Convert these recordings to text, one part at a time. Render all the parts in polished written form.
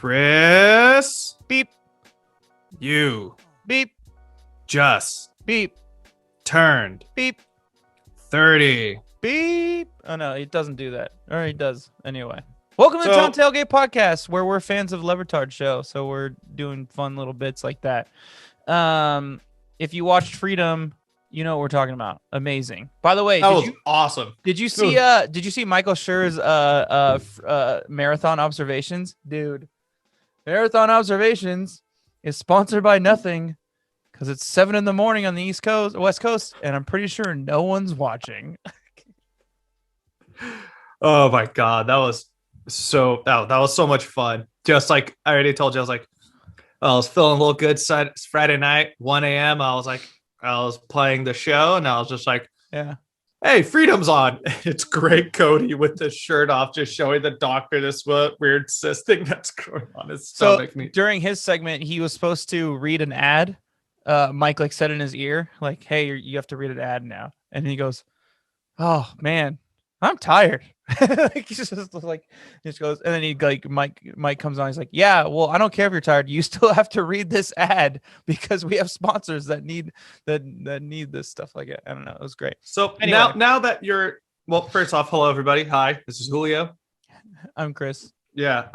Chris. Beep. You. Beep. Just. Beep. Turned. Beep. 30. Beep. Oh, no, it doesn't do that. Or it does. Anyway. Welcome to the Town Tailgate Podcast, where we're fans of Levitard Show, so we're doing fun little bits like that. If you watched Freedom, you know what we're talking about. Amazing. By the way, that was awesome. Did you see Michael Schur's marathon observations? Dude, Marathon Observations is sponsored by nothing because it's 7 a.m. on the West Coast, and I'm pretty sure no one's watching. Oh my God, that was so much fun. Just like I already told you, I was feeling a little good Friday night, 1 a.m. I was playing the show and I was just like, yeah, hey, Freedom's on. It's great Cody with the shirt off, just showing the doctor this weird cyst thing that's growing on his stomach. During his segment, he was supposed to read an ad. Mike said in his ear, like, hey, you have to read an ad now. And he goes, oh man, I'm tired. He just goes, and then Mike comes on. He's like, yeah, well, I don't care if you're tired. You still have to read this ad because we have sponsors that need this stuff like it. I don't know. It was great. So anyway, now that you're, well, first off, hello everybody. Hi, this is Julio. I'm Chris. Yeah.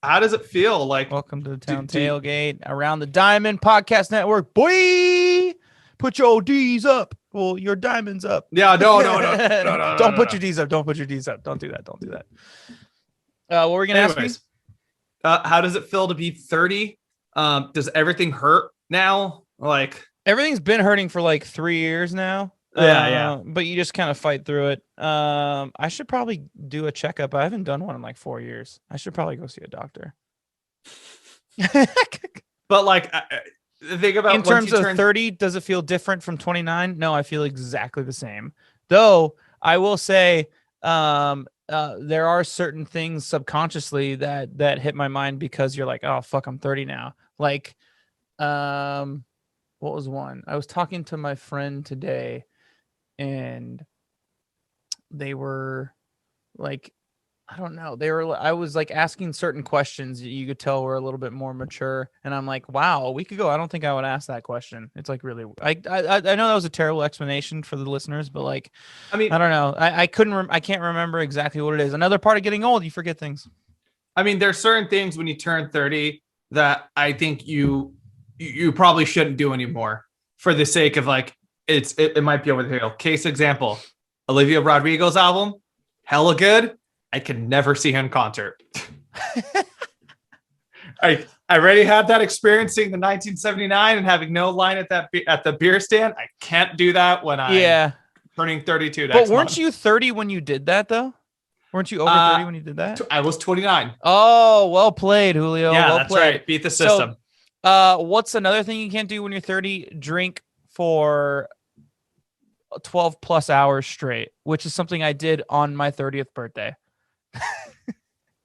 How does it feel? Welcome to the Town Tailgate Around the Diamond Podcast Network. Boy, put your ODs up. Well, your diamond's up. Yeah, no. Don't put your D's up. Don't put your D's up. Don't do that. What were we going to ask me? How does it feel to be 30? Does everything hurt now? Everything's been hurting for 3 years now. Yeah. But you just kind of fight through it. I should probably do a checkup. I haven't done one in 4 years. I should probably go see a doctor. But think about in terms of 30, does it feel different from 29? No, I feel exactly the same. Though I will say there are certain things subconsciously that hit my mind because you're like, oh fuck, I'm 30 now. What was one? I was talking to my friend today and they were like, I don't know. I was asking certain questions that you could tell were a little bit more mature. And I'm like, wow, a week ago, I don't think I would ask that question. It's really, I know that was a terrible explanation for the listeners, but I don't know. I can't remember exactly what it is. Another part of getting old, you forget things. I mean, there's certain things when you turn 30 that I think you probably shouldn't do anymore for the sake of it might be over the hill. Case example, Olivia Rodrigo's album, hella good. I can never see him in concert. I already had that experience seeing the 1979 and having no line at the beer stand. I can't do that when I'm turning 32. But weren't you 30 when you did that though? Weren't you over 30 when you did that? I was 29. Oh, well played, Julio. Yeah, well that's played. right. Beat the system. So, what's another thing you can't do when you're 30? Drink for 12 plus hours straight, which is something I did on my 30th birthday.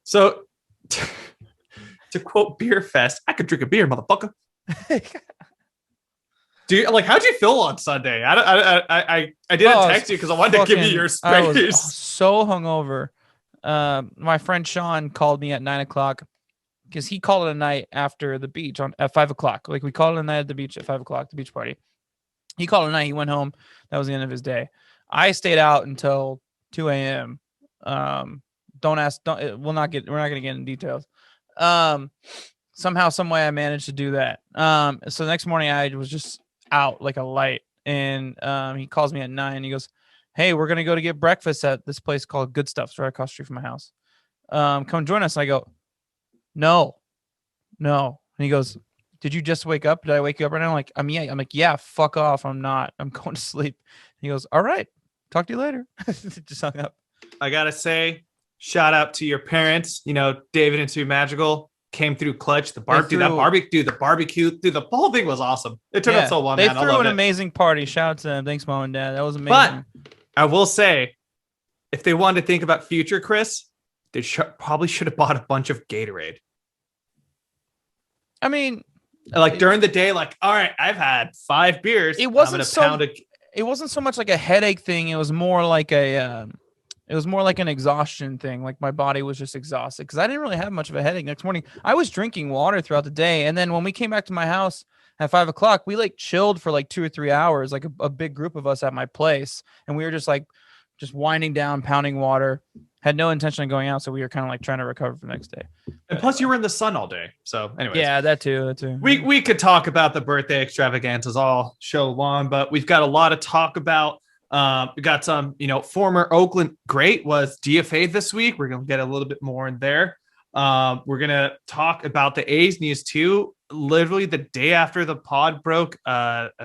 So, to quote Beer Fest, I could drink a beer, motherfucker. How'd you feel on Sunday? I didn't text you because I wanted to give you your space. I was so hungover. My friend Sean called me at 9:00 because he called it a night after the beach at 5:00. We called it a night at the beach at 5:00, the beach party. He called it a night. He went home. That was the end of his day. I stayed out until 2 a.m. We're not going to get into details. Somehow, some way I managed to do that. So the next morning I was just out like a light, and he calls me at 9. He goes, hey, we're going to go to get breakfast at this place called Good Stuff's right across the street from my house. Come join us. And I go, no. And he goes, did you just wake up? Did I wake you up right now? I'm like, yeah, fuck off. I'm not. I'm going to sleep. He goes, all right. Talk to you later. Just hung up. I got to say, shout out to your parents. David and Sue Magical came through clutch. The barbecue, the whole thing was awesome. It turned out so well. They threw an amazing party. Shout out to them. Thanks, Mom and Dad. That was amazing. But I will say, if they wanted to think about future Chris, they probably should have bought a bunch of Gatorade. I mean, during the day, all right, I've had 5 beers. It wasn't so much like a headache thing. It was more like a It was more like an exhaustion thing. Like my body was just exhausted because I didn't really have much of a headache next morning. I was drinking water throughout the day. And then when we came back to my house at 5 o'clock, we like chilled for like 2 or 3 hours, like a big group of us at my place. And we were just winding down, pounding water, had no intention of going out. So we were kind of like trying to recover for the next day. And plus you were in the sun all day. So anyways. Yeah, that too. We could talk about the birthday extravaganzas all show long, but we've got a lot to talk about. We got some, former Oakland great was DFA'd this week. We're going to get a little bit more in there. We're going to talk about the A's news too. Literally the day after the pod broke,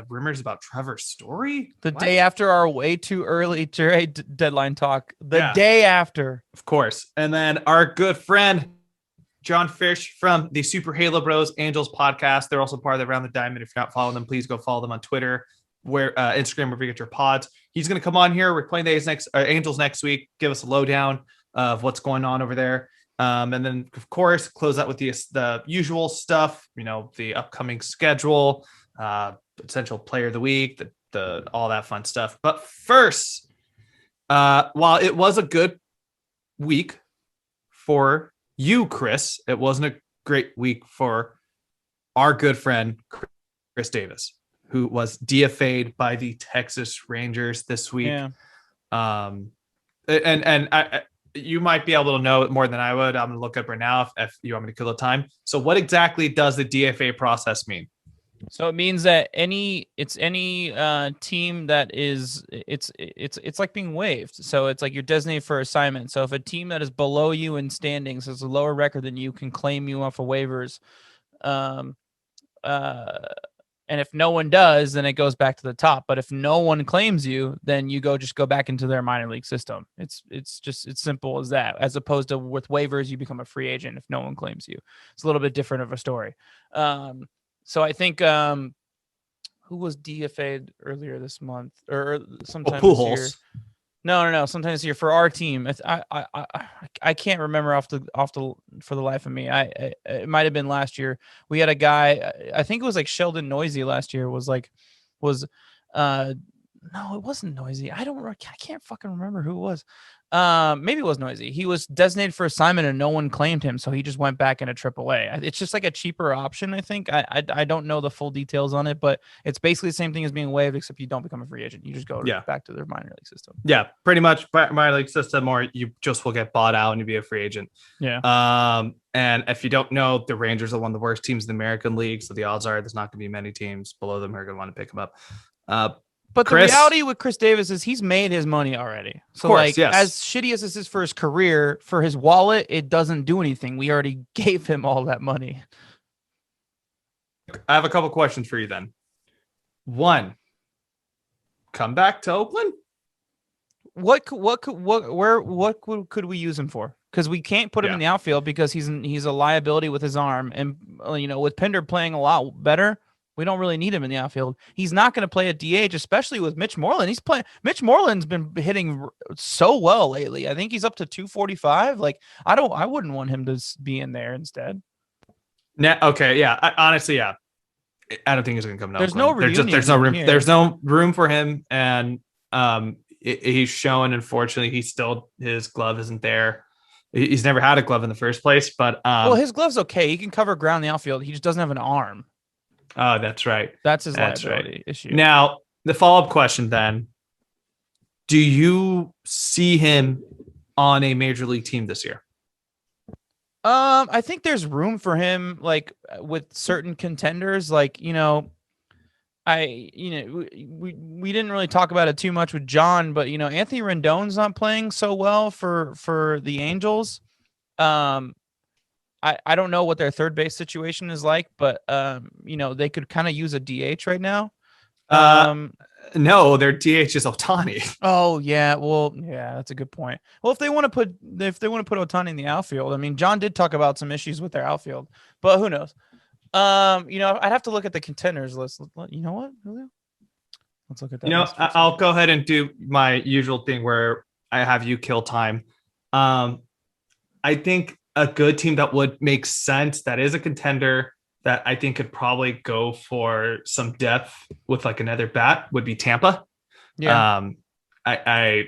rumors about Trevor Story. The day after our way too early trade deadline talk. Day after. Of course. And then our good friend, Jon Frisch from the Super Halo Bros Angels podcast. They're also part of the Around the Diamond. If you're not following them, please go follow them on Twitter, Instagram, wherever you get your pods. He's going to come on here. We're playing the Angels next week. Give us a lowdown of what's going on over there. And then, of course, close out with the usual stuff, the upcoming schedule, essential player of the week, the all that fun stuff. But first, while it was a good week for you, Chris, it wasn't a great week for our good friend, Khris Davis, who was DFA'd by the Texas Rangers this week. Yeah. You might be able to know it more than I would. I'm going to look up right now if you want me to kill the time. So what exactly does the DFA process mean? So it means that any team that is it's like being waived. So it's like you're designated for assignment. So if a team that is below you in standings has a lower record than you can claim you off of waivers, and if no one does, then it goes back to the top. But if no one claims you, then you just go back into their minor league system. It's simple as that. As opposed to with waivers, you become a free agent if no one claims you. It's a little bit different of a story. So I think who was DFA'd earlier this month or sometime this year? No. Sometime this year for our team. I can't remember for the life of me. It might have been last year. We had a guy. I think it was like Sheldon Noisy last year. No, it wasn't Noisy. I can't fucking remember who it was. Maybe it was Noisy. He was designated for assignment and no one claimed him, so he just went back into AAA. It's just like a cheaper option, I think. I don't know the full details on it, but it's basically the same thing as being waived, except you don't become a free agent. You just go back to their minor league system. Yeah, pretty much minor league system, or you just will get bought out and you be a free agent. Yeah. And if you don't know, the Rangers are one of the worst teams in the American League, so the odds are there's not going to be many teams below them who are going to want to pick them up. But Chris, the reality with Khris Davis is he's made his money already. So, course, yes. As shitty as this is for his career, for his wallet, it doesn't do anything. We already gave him all that money. I have a couple questions for you then. One, come back to Oakland? What could we use him for? Because we can't put him in the outfield because he's a liability with his arm. And, with Pinder playing a lot better, we don't really need him in the outfield. He's not going to play at DH, especially with Mitch Moreland. Mitch Moreland's been hitting so well lately. I think he's up to 245. I wouldn't want him to be in there instead. Okay. Yeah. Honestly, I don't think he's going to come. There's no room. There's no room for him. And he's showing, unfortunately, his glove isn't there. He's never had a glove in the first place, but his glove's okay. He can cover ground in the outfield. He just doesn't have an arm. Oh, that's right. That's his liability issue. Now, the follow-up question then, do you see him on a major league team this year? I think there's room for him, with certain contenders. We didn't really talk about it too much with John, but Anthony Rendon's not playing so well for the Angels. I don't know what their third base situation is like, but they could kind of use a DH right now. No, their DH is Ohtani. Oh yeah, well yeah, that's a good point. Well, if they want to put Ohtani in the outfield, I mean, John did talk about some issues with their outfield, but who knows? I'd have to look at the contenders list. You know what, Julio? Let's look at that. I'll go ahead and do my usual thing where I have you kill time. I think a good team that would make sense, that is a contender, that I think could probably go for some depth with another bat, would be Tampa. Yeah. I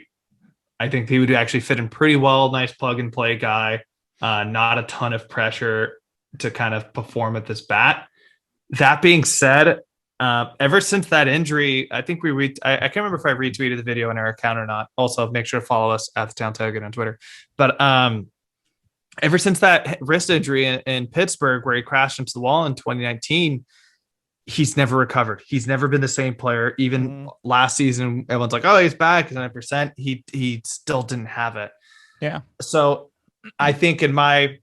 I think he would actually fit in pretty well. Nice plug and play guy. Not a ton of pressure to kind of perform at this bat. That being said, ever since that injury, I think I can't remember if I retweeted the video on our account or not. Also, make sure to follow us at the Town Tailgate on Twitter. But ever since that wrist injury in Pittsburgh, where he crashed into the wall in 2019, he's never recovered. He's never been the same player. Even last season, everyone's like, "Oh, he's back, 100%." He still didn't have it. Yeah. So I think in my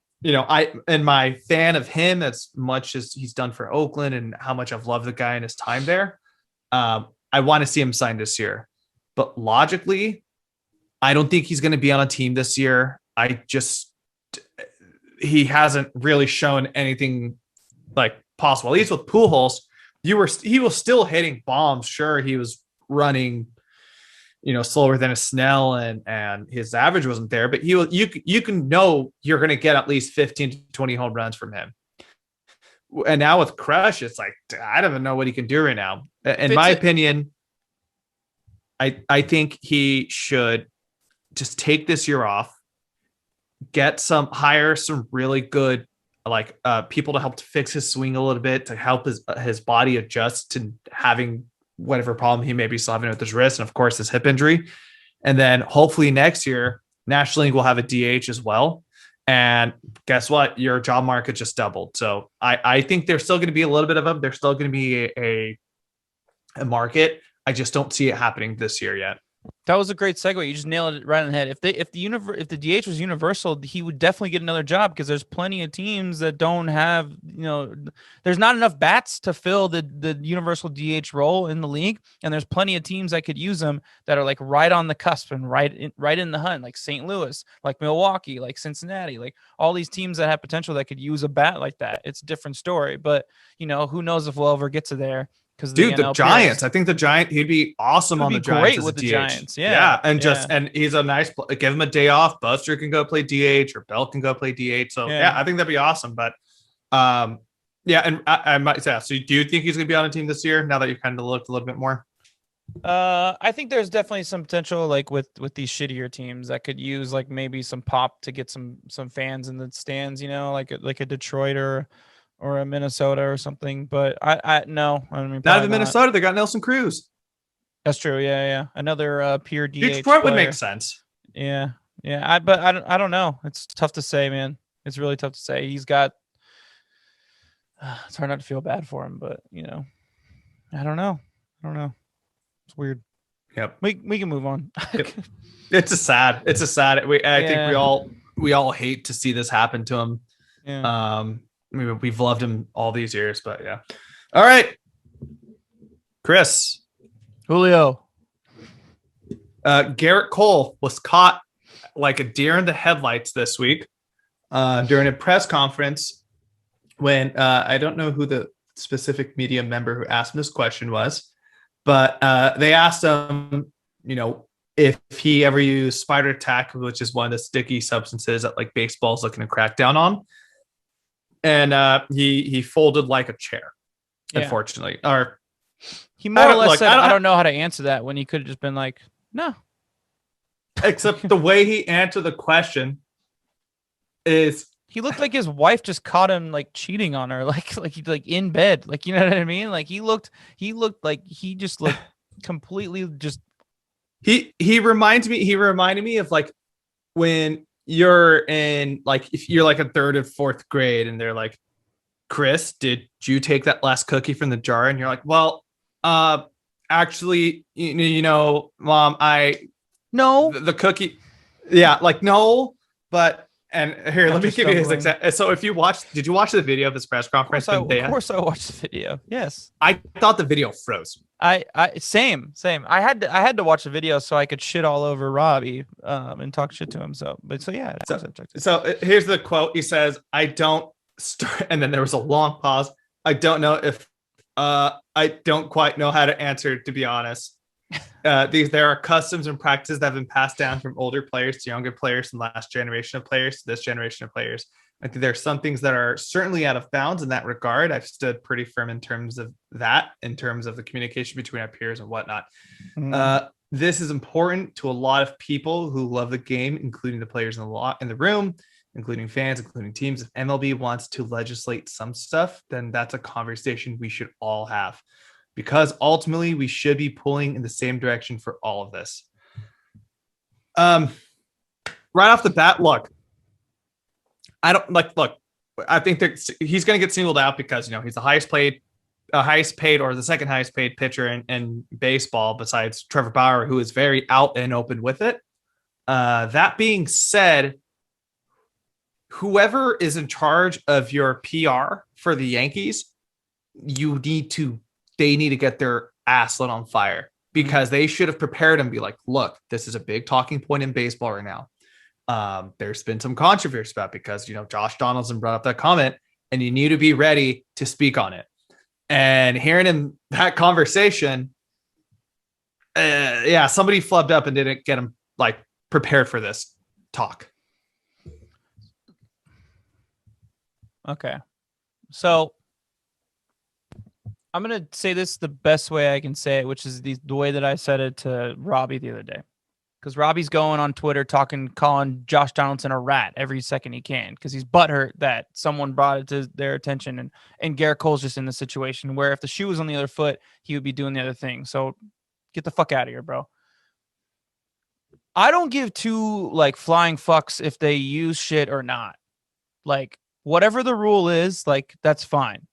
fan of him, as much as he's done for Oakland and how much I've loved the guy in his time there, I want to see him sign this year. But logically, I don't think he's going to be on a team this year. He hasn't really shown anything like possible. At least with Pujols, he was still hitting bombs. Sure, he was running, slower than a Snell, and his average wasn't there, but you can know you're going to get at least 15 to 20 home runs from him. And now with Crush, it's like, I don't even know what he can do right now. In my opinion, I think he should just take this year off, hire some really good people to help to fix his swing a little bit, to help his body adjust to having whatever problem he may be still having with his wrist, and of course his hip injury. And then hopefully next year, National League will have a DH as well. And guess what? Your job market just doubled. So I think there's still going to be a little bit of them. There's still going to be a market. I just don't see it happening this year yet. That was a great segue. You just nailed it right on the head. If the DH was universal, he would definitely get another job, because there's plenty of teams that don't have, there's not enough bats to fill the universal DH role in the league, and there's plenty of teams that could use them that are like right on the cusp and right in the hunt, like St. Louis, like Milwaukee, like Cincinnati, like all these teams that have potential that could use a bat like that. It's a different story, but who knows if we'll ever get to there. Dude, the Giants. I think he'd be awesome on the Giants. Great with the Giants. Yeah. And he's a nice, give him a day off. Buster can go play DH, or Bell can go play DH. So I think that'd be awesome. But and I might say, so do you think he's going to be on a team this year, now that you've kind of looked a little bit more? I think there's definitely some potential, like with these shittier teams that could use like maybe some pop to get some fans in the stands, like a Detroit or a Minnesota or something, but I no, I mean, not even Minnesota. They got Nelson Cruz. That's true. Yeah. Another pure DH. Detroit would make sense. Yeah. But I don't know. It's tough to say, man. It's really tough to say. He's got. It's hard not to feel bad for him, but I don't know. It's weird. Yep. We can move on. Yep. It's a sad. I think we all hate to see this happen to him. Yeah. We've loved him all these years, but yeah. All right, Chris. Julio. Garrett Cole was caught like a deer in the headlights this week during a press conference when I don't know who the specific media member who asked him this question was, but they asked him, if he ever used spider tack, which is one of the sticky substances that like baseball's looking to crack down on. And he folded like a chair, unfortunately. Or he more or less said, I don't know how to answer that, when he could have just been like, no. Except the way he answered the question is, he looked like his wife just caught him like cheating on her, like in bed, like, you know what I mean? Like he looked like he just looked completely just. He reminded me of like when you're in, like, if you're like a third or fourth grade and they're like, Chris, did you take that last cookie from the jar? And you're like, well, actually, Mom, no, the cookie. Yeah. Like, no, but, and here, let me give you his example. So did you watch the video of this press conference? Of course I watched the video. Yes. I thought the video froze. Same. I had to watch the video so I could shit all over Robbie and talk shit to him. So yeah. So here's the quote. He says, "I don't start," and then there was a long pause. "I don't know if I don't quite know how to answer, to be honest. There are customs and practices that have been passed down from older players to younger players, from last generation of players to this generation of players. I think there are some things that are certainly out of bounds in that regard. I've stood pretty firm in terms of that, in terms of the communication between our peers and whatnot. this is important to a lot of people who love the game, including the players in the room, including fans, including teams. If MLB wants to legislate some stuff, then that's a conversation we should all have, because ultimately we should be pulling in the same direction for all of this. Right off the bat, look, I think that he's going to get singled out because, he's the highest paid or the second highest paid pitcher in baseball besides Trevor Bauer, who is very out and open with it. That being said, whoever is in charge of your PR for the Yankees, they need to get their ass lit on fire, because they should have prepared and be like, look, this is a big talking point in baseball right now. There's been some controversy about it because, Josh Donaldson brought up that comment, and you need to be ready to speak on it. And hearing in that conversation, somebody flubbed up and didn't get him prepared for this talk. Okay. So I'm going to say this the best way I can say it, which is the way that I said it to Robbie the other day. Because Robbie's going on Twitter calling Josh Donaldson a rat every second he can, because he's butthurt that someone brought it to their attention. And Garrett Cole's just in the situation where if the shoe was on the other foot, he would be doing the other thing. So get the fuck out of here, bro. I don't give two flying fucks if they use shit or not. Whatever the rule is, that's fine.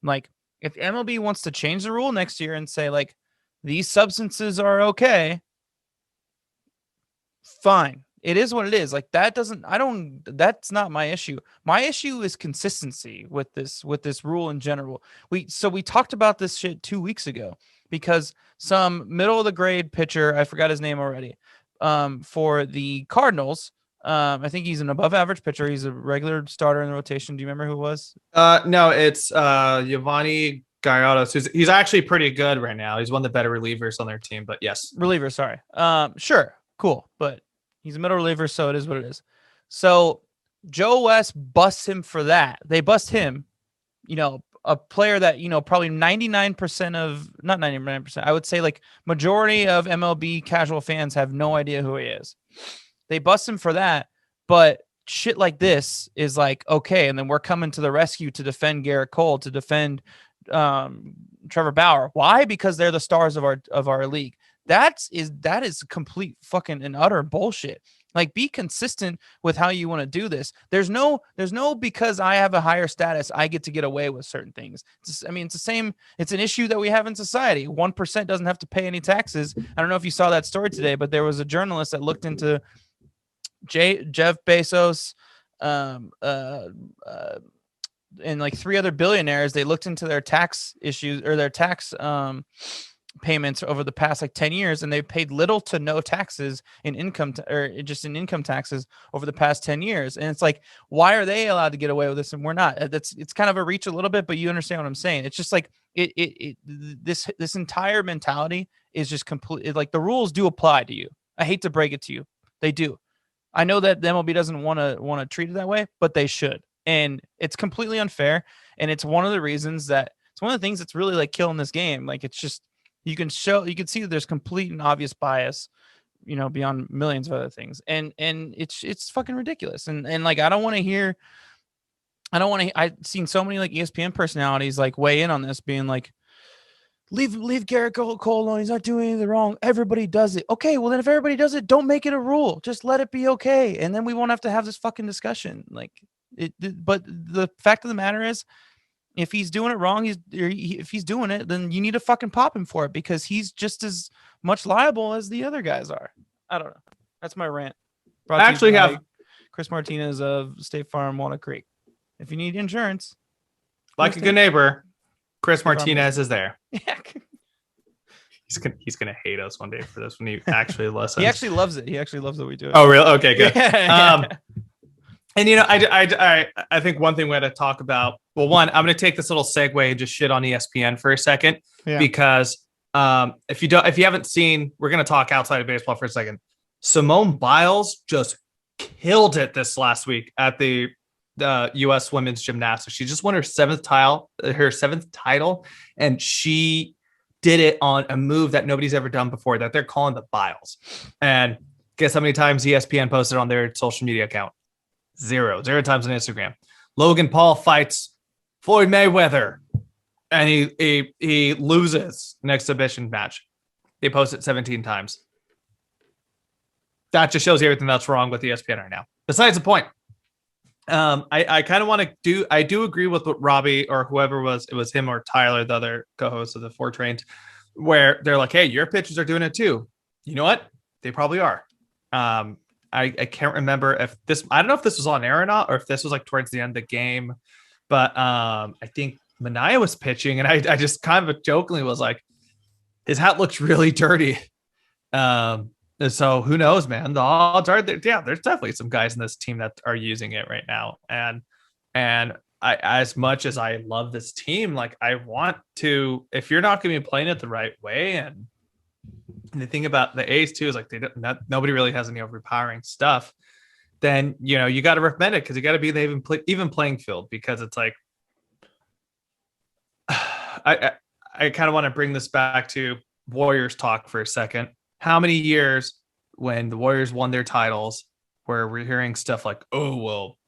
If MLB wants to change the rule next year and say these substances are okay, fine. It is what it is. That's not my issue. My issue is consistency with this rule in general. We talked about this shit 2 weeks ago because some middle of the grade pitcher, I forgot his name already, for the Cardinals. I think he's an above average pitcher. He's a regular starter in the rotation. Do you remember who it was? No, it's Giovanni Gallardo. He's actually pretty good right now. He's one of the better relievers on their team, but yes. Reliever, sorry. Sure. Cool. But he's a middle reliever, so it is what it is. So Joe West busts him for that. They bust him, a player that, probably 99% of, not 99%, I would say majority of MLB casual fans have no idea who he is. They bust him for that, but shit like this is okay. And then we're coming to the rescue to defend Garrett Cole, to defend Trevor Bauer. Why? Because they're the stars of our league. That is complete fucking and utter bullshit. Be consistent with how you want to do this. There's no because I have a higher status, I get to get away with certain things. It's the same. It's an issue that we have in society. 1% doesn't have to pay any taxes. I don't know if you saw that story today, but there was a journalist that looked into Jeff Bezos, and 3 other billionaires. They looked into their tax issues or their tax payments over the past 10 years, and they've paid little to no taxes in income taxes over the past 10 years. And it's why are they allowed to get away with this and we're not? It's kind of a reach a little bit, but you understand what I'm saying. It's just this entire mentality is just complete. The rules do apply to you. I hate to break it to you. They do. I know that the MLB doesn't want to treat it that way, but they should. And it's completely unfair. And it's one of the reasons that it's one of the things that's really killing this game. It's just, you can see that there's complete and obvious bias, beyond millions of other things. And it's fucking ridiculous. And I don't want to hear, I've seen so many ESPN personalities weigh in on this, being leave Garrett Cole alone. He's not doing anything wrong. Everybody does it. Okay, well then if everybody does it, don't make it a rule. Just let it be okay. And then we won't have to have this fucking discussion. But the fact of the matter is, if he's doing it wrong, if he's doing it, then you need to fucking pop him for it, because he's just as much liable as the other guys are. I don't know. That's my rant. I actually have Chris Martinez of State Farm, Walnut Creek. If you need insurance, a good neighbor, Chris Martinez is there. Yeah. He's gonna hate us one day for this when he actually listens. He actually loves it. He actually loves that we do it. Oh, really? Okay, good. Yeah. And I think one thing we had to talk about. Well, one, I'm going to take this little segue and just shit on ESPN for a second, because if you haven't seen, we're going to talk outside of baseball for a second. Simone Biles just killed it this last week at the U.S. Women's Gymnastics. She just won her seventh title, and she did it on a move that nobody's ever done before that they're calling the Biles. And guess how many times ESPN posted on their social media account? Zero times on Instagram. Logan Paul fights Floyd Mayweather and he loses an exhibition match. They post it 17 times. That just shows you everything that's wrong with ESPN right now. Besides the point, I kind of want to do. I do agree with what Robbie or whoever it was him or Tyler, the other co-host of the Four Trains, where they're like, "Hey, your pitchers are doing it too." You know what? They probably are. I can't remember if this. I don't know if this was on air or not, or if this was like towards the end of the game. But I think Manaea was pitching, and I just kind of jokingly was like, "His hat looks really dirty." So who knows, man? The odds are there. Yeah, there's definitely some guys in this team that are using it right now. And I, as much as I love this team, like I want to, if you're not going to be playing it the right way, and the thing about the A's too is like nobody really has any overpowering stuff. Then you got to recommend it because you got to be the even playing field, because it's like I kind of want to bring this back to Warriors talk for a second. How many years when the Warriors won their titles where we're hearing stuff like, oh, well,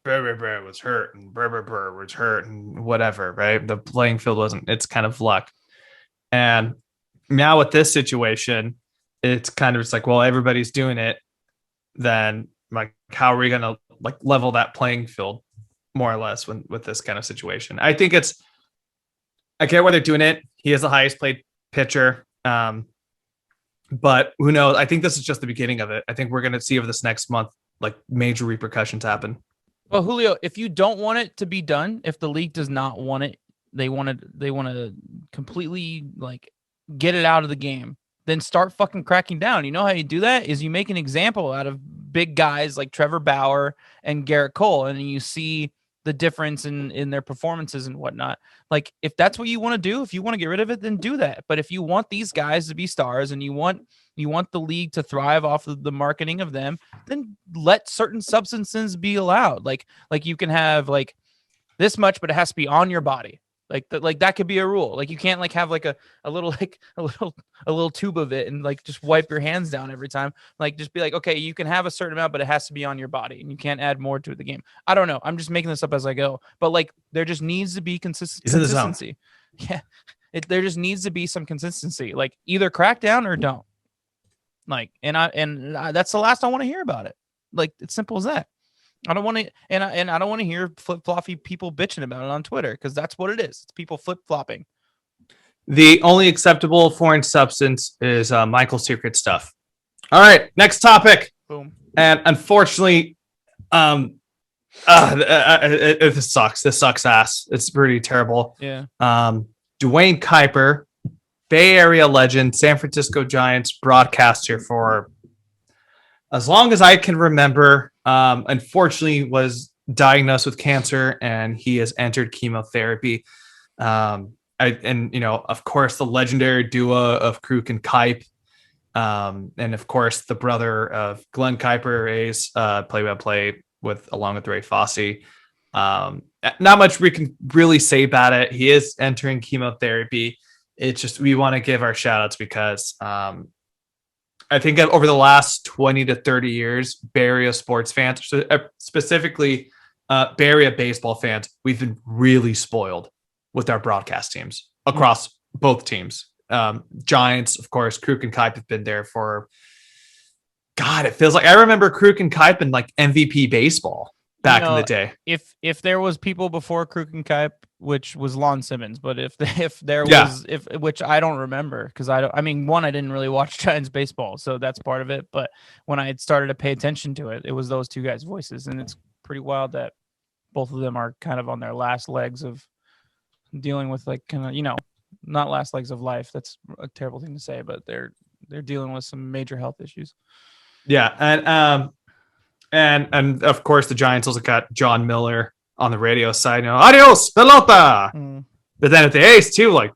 Burr was hurt and Burr was hurt and whatever, right? The playing field wasn't, it's kind of luck. And now with this situation, it's kind of just like, well, everybody's doing it. Then like, how are we going to like level that playing field more or less with this kind of situation? I think I get why they're doing it. He is the highest paid pitcher. But who knows? I think this is just the beginning of it. I think we're going to see over this next month, like major repercussions happen. Well, Julio, if you don't want it to be done, if the league does not want it, they want to completely like get it out of the game, then start fucking cracking down. You know how you do that is you make an example out of big guys like Trevor Bauer and Garrett Cole, and you see the difference in their performances and whatnot. Like, if that's what you want to do, if you want to get rid of it, then do that. But if you want these guys to be stars and you want the league to thrive off of the marketing of them, then let certain substances be allowed. Like you can have like this much, but it has to be on your body. Like that could be a rule. Like you can't like have like a little tube of it and like just wipe your hands down every time. Like just be like, okay, you can have a certain amount, but it has to be on your body and you can't add more to the game. I don't know. I'm just making this up as I go. But like there just needs to be consistency. Yeah. There just needs to be some consistency. Like either crack down or don't. Like and that's the last I want to hear about it. Like it's simple as that. I don't want to, and I don't want to hear flip-floppy people bitching about it on Twitter, because that's what it is. It's people flip-flopping. The only acceptable foreign substance is Michael's secret stuff. All right, next topic. Boom. And unfortunately, this sucks. This sucks ass. It's pretty terrible. Yeah. Dwayne Kuiper, Bay Area legend, San Francisco Giants broadcaster for as long as I can remember, unfortunately was diagnosed with cancer and he has entered chemotherapy. Of course, the legendary duo of Kruk and Kuip, and of course the brother of Glenn Kuiper, A's play-by-play along with Ray Fosse. Not much we can really say about it. He is entering chemotherapy. It's just we want to give our shout outs because I think over the last 20 to 30 years, Bay Area sports fans, specifically Bay Area baseball fans, we've been really spoiled with our broadcast teams across both teams. Giants, of course, Kruk and Kuip have been there for, God, it feels like I remember Kruk and Kuip in like MVP baseball back in the day. If there was people before Kruk and Kuip, which was Lon Simmons, but if there Yeah. was, which I don't remember, because I didn't really watch Giants baseball, so that's part of it. But when I had started to pay attention to it, it was those two guys' voices, and it's pretty wild that both of them are kind of on their last legs of dealing with like kind of, not last legs of life. That's a terrible thing to say, but they're dealing with some major health issues. Yeah, and of course the Giants also got John Miller on the radio side, adios pelota. But then at the A's too, like,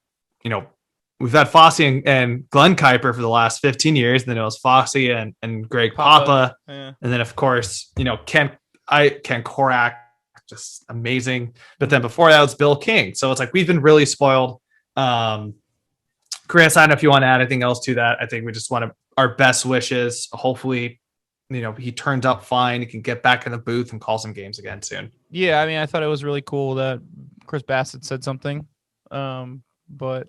we've had Fosse and Glenn Kuiper for the last 15 years. And then it was Fosse and Greg Papa. Yeah. And then of course, Ken Korak, just amazing. But then before that was Bill King. So it's like, we've been really spoiled. Chris, I don't know if you want to add anything else to that. I think we just want our best wishes. Hopefully, he turns out fine. He can get back in the booth and call some games again soon. Yeah, I mean, I thought it was really cool that Chris Bassett said something, but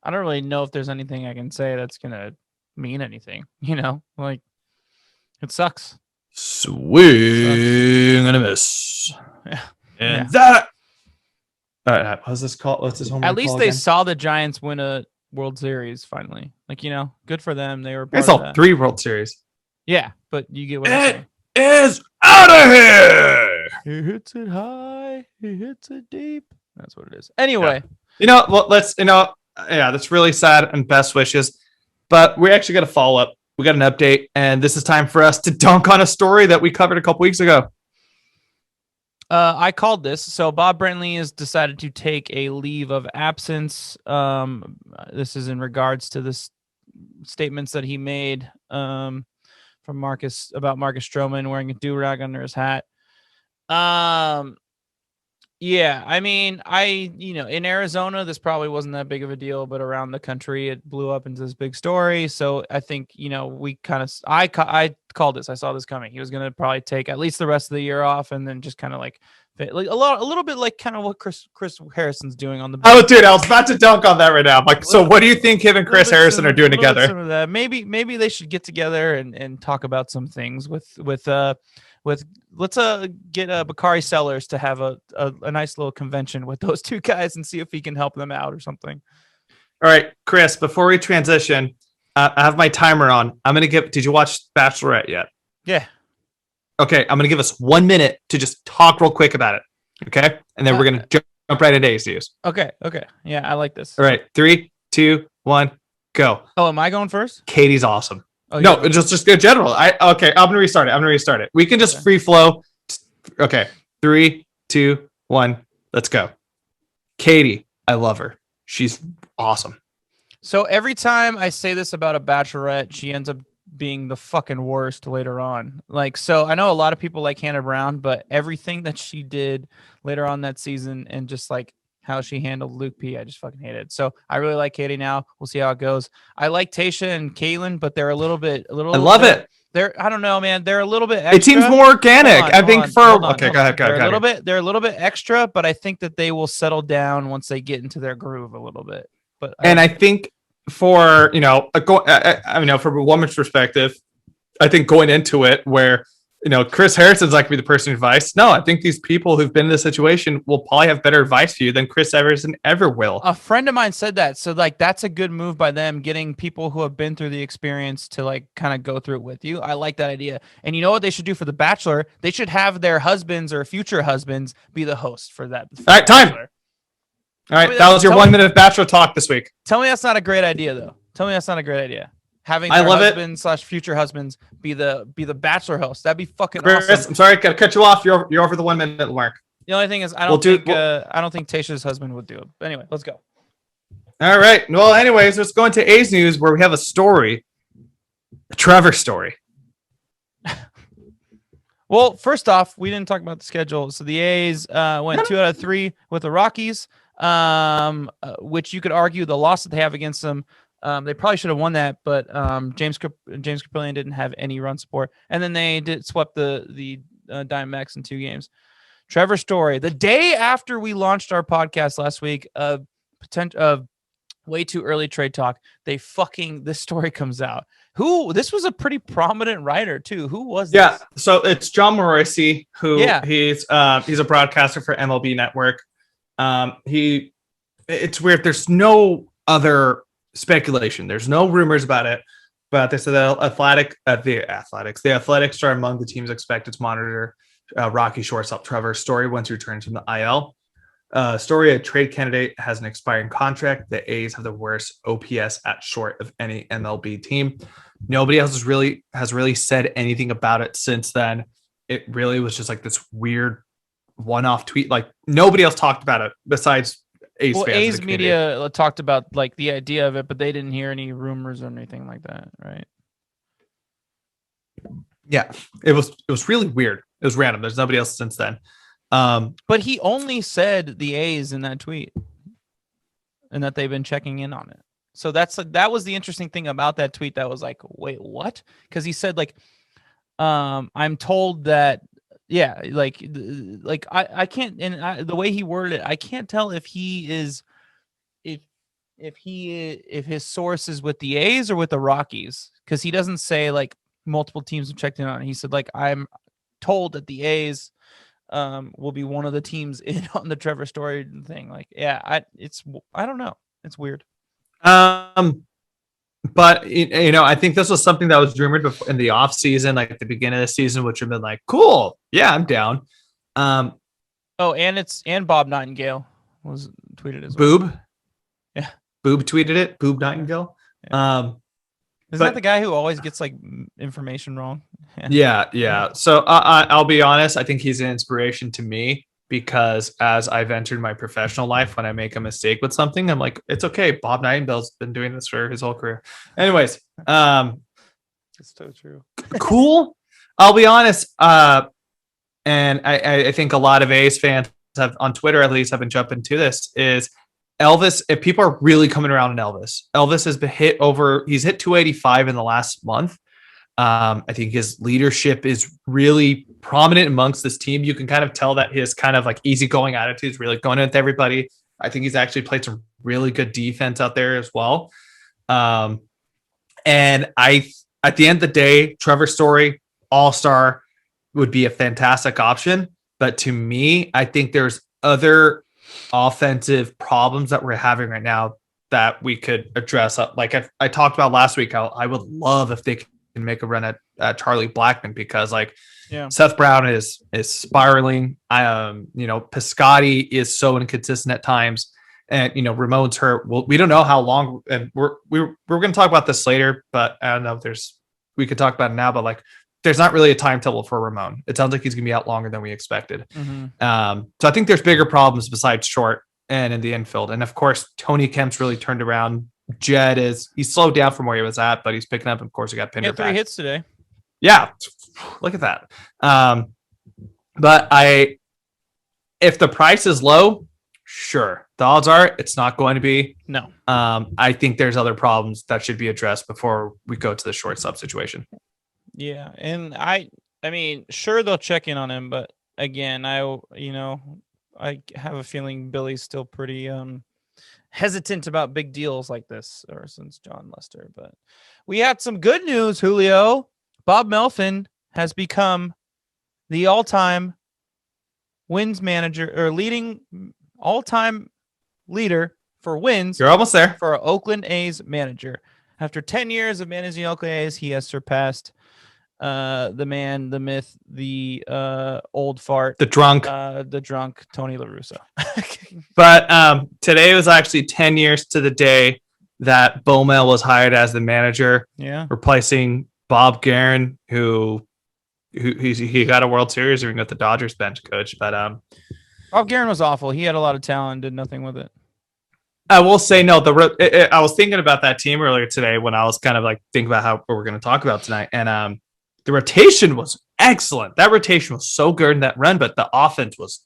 I don't really know if there's anything I can say that's gonna mean anything. Like it sucks. Swing and a miss. Yeah. And that. All right, what's this called? What's this home run At least call they again? saw the Giants win a World Series finally. Like, good for them. They were. They saw 3 World Series. Yeah, but you get what I'm saying. It is out of here. He hits it high. He hits it deep. That's what it is. Anyway, that's really sad and best wishes, but we actually got a follow up. We got an update, and this is time for us to dunk on a story that we covered a couple weeks ago. I called this. So Bob Brentley has decided to take a leave of absence. This is in regards to the statements that he made from Marcus about Marcus Stroman wearing a do-rag under his hat. Yeah, I mean, in Arizona, this probably wasn't that big of a deal, but around the country, it blew up into this big story. So I think, we I called this. I saw this coming. He was going to probably take at least the rest of the year off, and then just kind of like a little bit like kind of what Chris Harrison's doing on the. Oh, dude, I was about to dunk on that right now. I'm like, so what do you think him and Chris Harrison are doing together? Some of that. Maybe they should get together and talk about some things with let's get Bakari Sellers to have a nice little convention with those two guys and see if he can help them out or something. All right, Chris, before we transition, I have my timer on. Did you watch Bachelorette yet? Yeah. Okay, I'm going to give us 1 minute to just talk real quick about it. Okay? And then we're going to jump right into A's News. Okay. Yeah, I like this. All right, 3, 2, 1, go. Oh, am I going first? Katie's awesome. Oh, no, yeah. just in general. I'm gonna restart it. We can just free flow. Okay, 3, 2, 1, let's go. Katie, I love her. She's awesome. So every time I say this about a bachelorette, she ends up being the fucking worst later on. Like, so I know a lot of people like Hannah Brown, but everything that she did later on that season and just like how she handled Luke P, I just fucking hate it. So I really like Katie now. We'll see how it goes. I like Tayshia and Caitlin, but they're I love it. I don't know, man. They're a little bit extra. It seems more organic. I think Go ahead. They're a little bit extra, but I think that they will settle down once they get into their groove a little bit. But I think for from a woman's perspective, I think going into it where Chris Harrison's like to be the person of advice. No, I think these people who've been in this situation will probably have better advice for you than Chris Harrison ever will. A friend of mine said that. So like, that's a good move by them, getting people who have been through the experience to like kind of go through it with you. I like that idea. And you know what they should do for The Bachelor? They should have their husbands or future husbands be the host for that. All right, time. All right, that was your 1 minute Bachelor talk this week. Tell me that's not a great idea, though. Having their husbands / future husbands be the Bachelor host. That'd be fucking Chris, awesome. I'm sorry, gotta cut you off. You're over the 1 minute mark. The only thing is I don't think Tayshia's husband would do it. But anyway, let's go. All right. Well, anyways, let's go into A's News where we have a story. A Trevor Story. Well, first off, we didn't talk about the schedule. So the A's went 2 out of 3 with the Rockies, which you could argue the loss that they have against them. They probably should have won that, but James Kaprielian didn't have any run support, and then they swept the Diamondbacks in 2 games. Trevor Story, the day after we launched our podcast last week, way too early trade talk. This story comes out. This was a pretty prominent writer too. Who was this? Yeah, so it's John Morrissey, he's a broadcaster for MLB Network. It's weird. There's no other speculation. There's no rumors about it, but they said that the Athletics are among the teams expected to monitor Rocky shortstop Trevor Story once he returns from the IL. Story, a trade candidate, has an expiring contract. The A's have the worst OPS at short of any MLB team. Nobody else has really said anything about it since then. It really was just like this weird one-off tweet. Like nobody else talked about it besides A's fans. A's media talked about like the idea of it, but they didn't hear any rumors or anything like that, right? Yeah, it was really weird. It was random. There's nobody else since then. But he only said the A's in that tweet, and that they've been checking in on it. So that was the interesting thing about that tweet. That was like, wait, what? Because he said like, I'm told that, yeah, like I can't, and the way he worded it, I can't tell if he is, if his source is with the A's or with the Rockies, because he doesn't say like multiple teams have checked in on it. He said like, I'm told that the A's will be one of the teams in on the Trevor Story thing. Like, yeah, I don't know. It's weird. But I think this was something that was rumored before in the off season, like at the beginning of the season, which would have been like, cool, yeah, I'm down. And Bob Nightingale was tweeted as well. Boob, yeah, Boob tweeted it. Boob Nightingale. Yeah. Isn't that the guy who always gets like information wrong? Yeah. So I'll be honest. I think he's an inspiration to me because as I've entered my professional life, when I make a mistake with something, I'm like, it's okay. Bob Nightingale's been doing this for his whole career. Anyways, it's so true. Cool. I'll be honest. And I think a lot of A's fans have on Twitter, at least, have been jumping to this is Elvis. If people are really coming around on Elvis has been he's hit 285 in the last month. I think his leadership is really prominent amongst this team. You can kind of tell that his kind of like easygoing attitude is really going with everybody. I think he's actually played some really good defense out there as well. And at the end of the day, Trevor Story, all-star, would be a fantastic option. But to me, I think there's other offensive problems that we're having right now that we could address. Like I talked about last week, I would love if they can make a run at Charlie Blackmon, because Seth Brown is spiraling. Piscotty is so inconsistent at times, and Ramon's hurt. Well, we don't know how long, and we're going to talk about this later, but I don't know if we could talk about it now, but like there's not really a timetable for Ramon. It sounds like he's going to be out longer than we expected. Mm-hmm. So I think there's bigger problems besides short and in the infield. And of course, Tony Kemp's really turned around. Jed he's slowed down from where he was at, but he's picking up. Of course, he got Pinder back. 3 hits today. Yeah. Look at that. But if the price is low, sure. The odds are it's not going to be. No. I think there's other problems that should be addressed before we go to the shortstop situation. Yeah, and I mean, sure they'll check in on him, but again, I have a feeling Billy's still pretty hesitant about big deals like this ever since John Lester. But we had some good news, Julio. Bob Melvin has become the all-time wins manager, or leading all-time leader for wins. You're almost there. For Oakland A's manager. After 10 years of managing the Oakland A's, he has surpassed the man, the myth, the old fart, the drunk Tony La Russa. But today was actually 10 years to the day that Bomel was hired as the manager, replacing Bob Guerin, who he got a World Series ring with the Dodgers bench coach. But Bob Guerin was awful. He had a lot of talent, did nothing with it. I will say no. I was thinking about that team earlier today when I was kind of like thinking about what we're going to talk about tonight, and the rotation was excellent. That rotation was so good in that run, but the offense was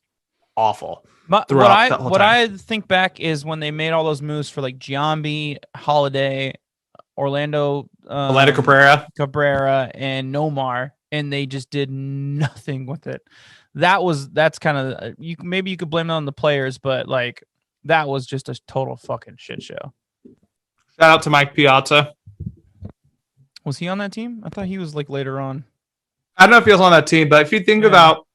awful. What I think back is when they made all those moves for like Giambi, Holiday, Orlando Cabrera, and Nomar, and they just did nothing with it. That's kind of maybe you could blame it on the players, but like that was just a total fucking shit show. Shout out to Mike Piazza. Was he on that team? I thought he was like later on. I don't know if he was on that team, but if you think about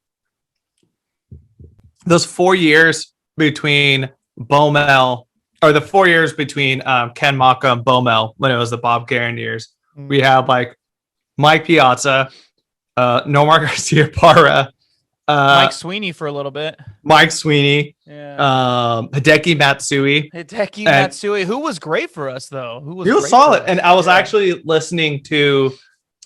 those 4 years between Bomel, or the 4 years between Ken Maka and Bomel, when it was the Bob Guerin years, we had like Mike Piazza, Nomar Garcia-Parra, Mike Sweeney for a little bit. Hideki Matsui. Who was great for us though. He was solid. And I was actually listening to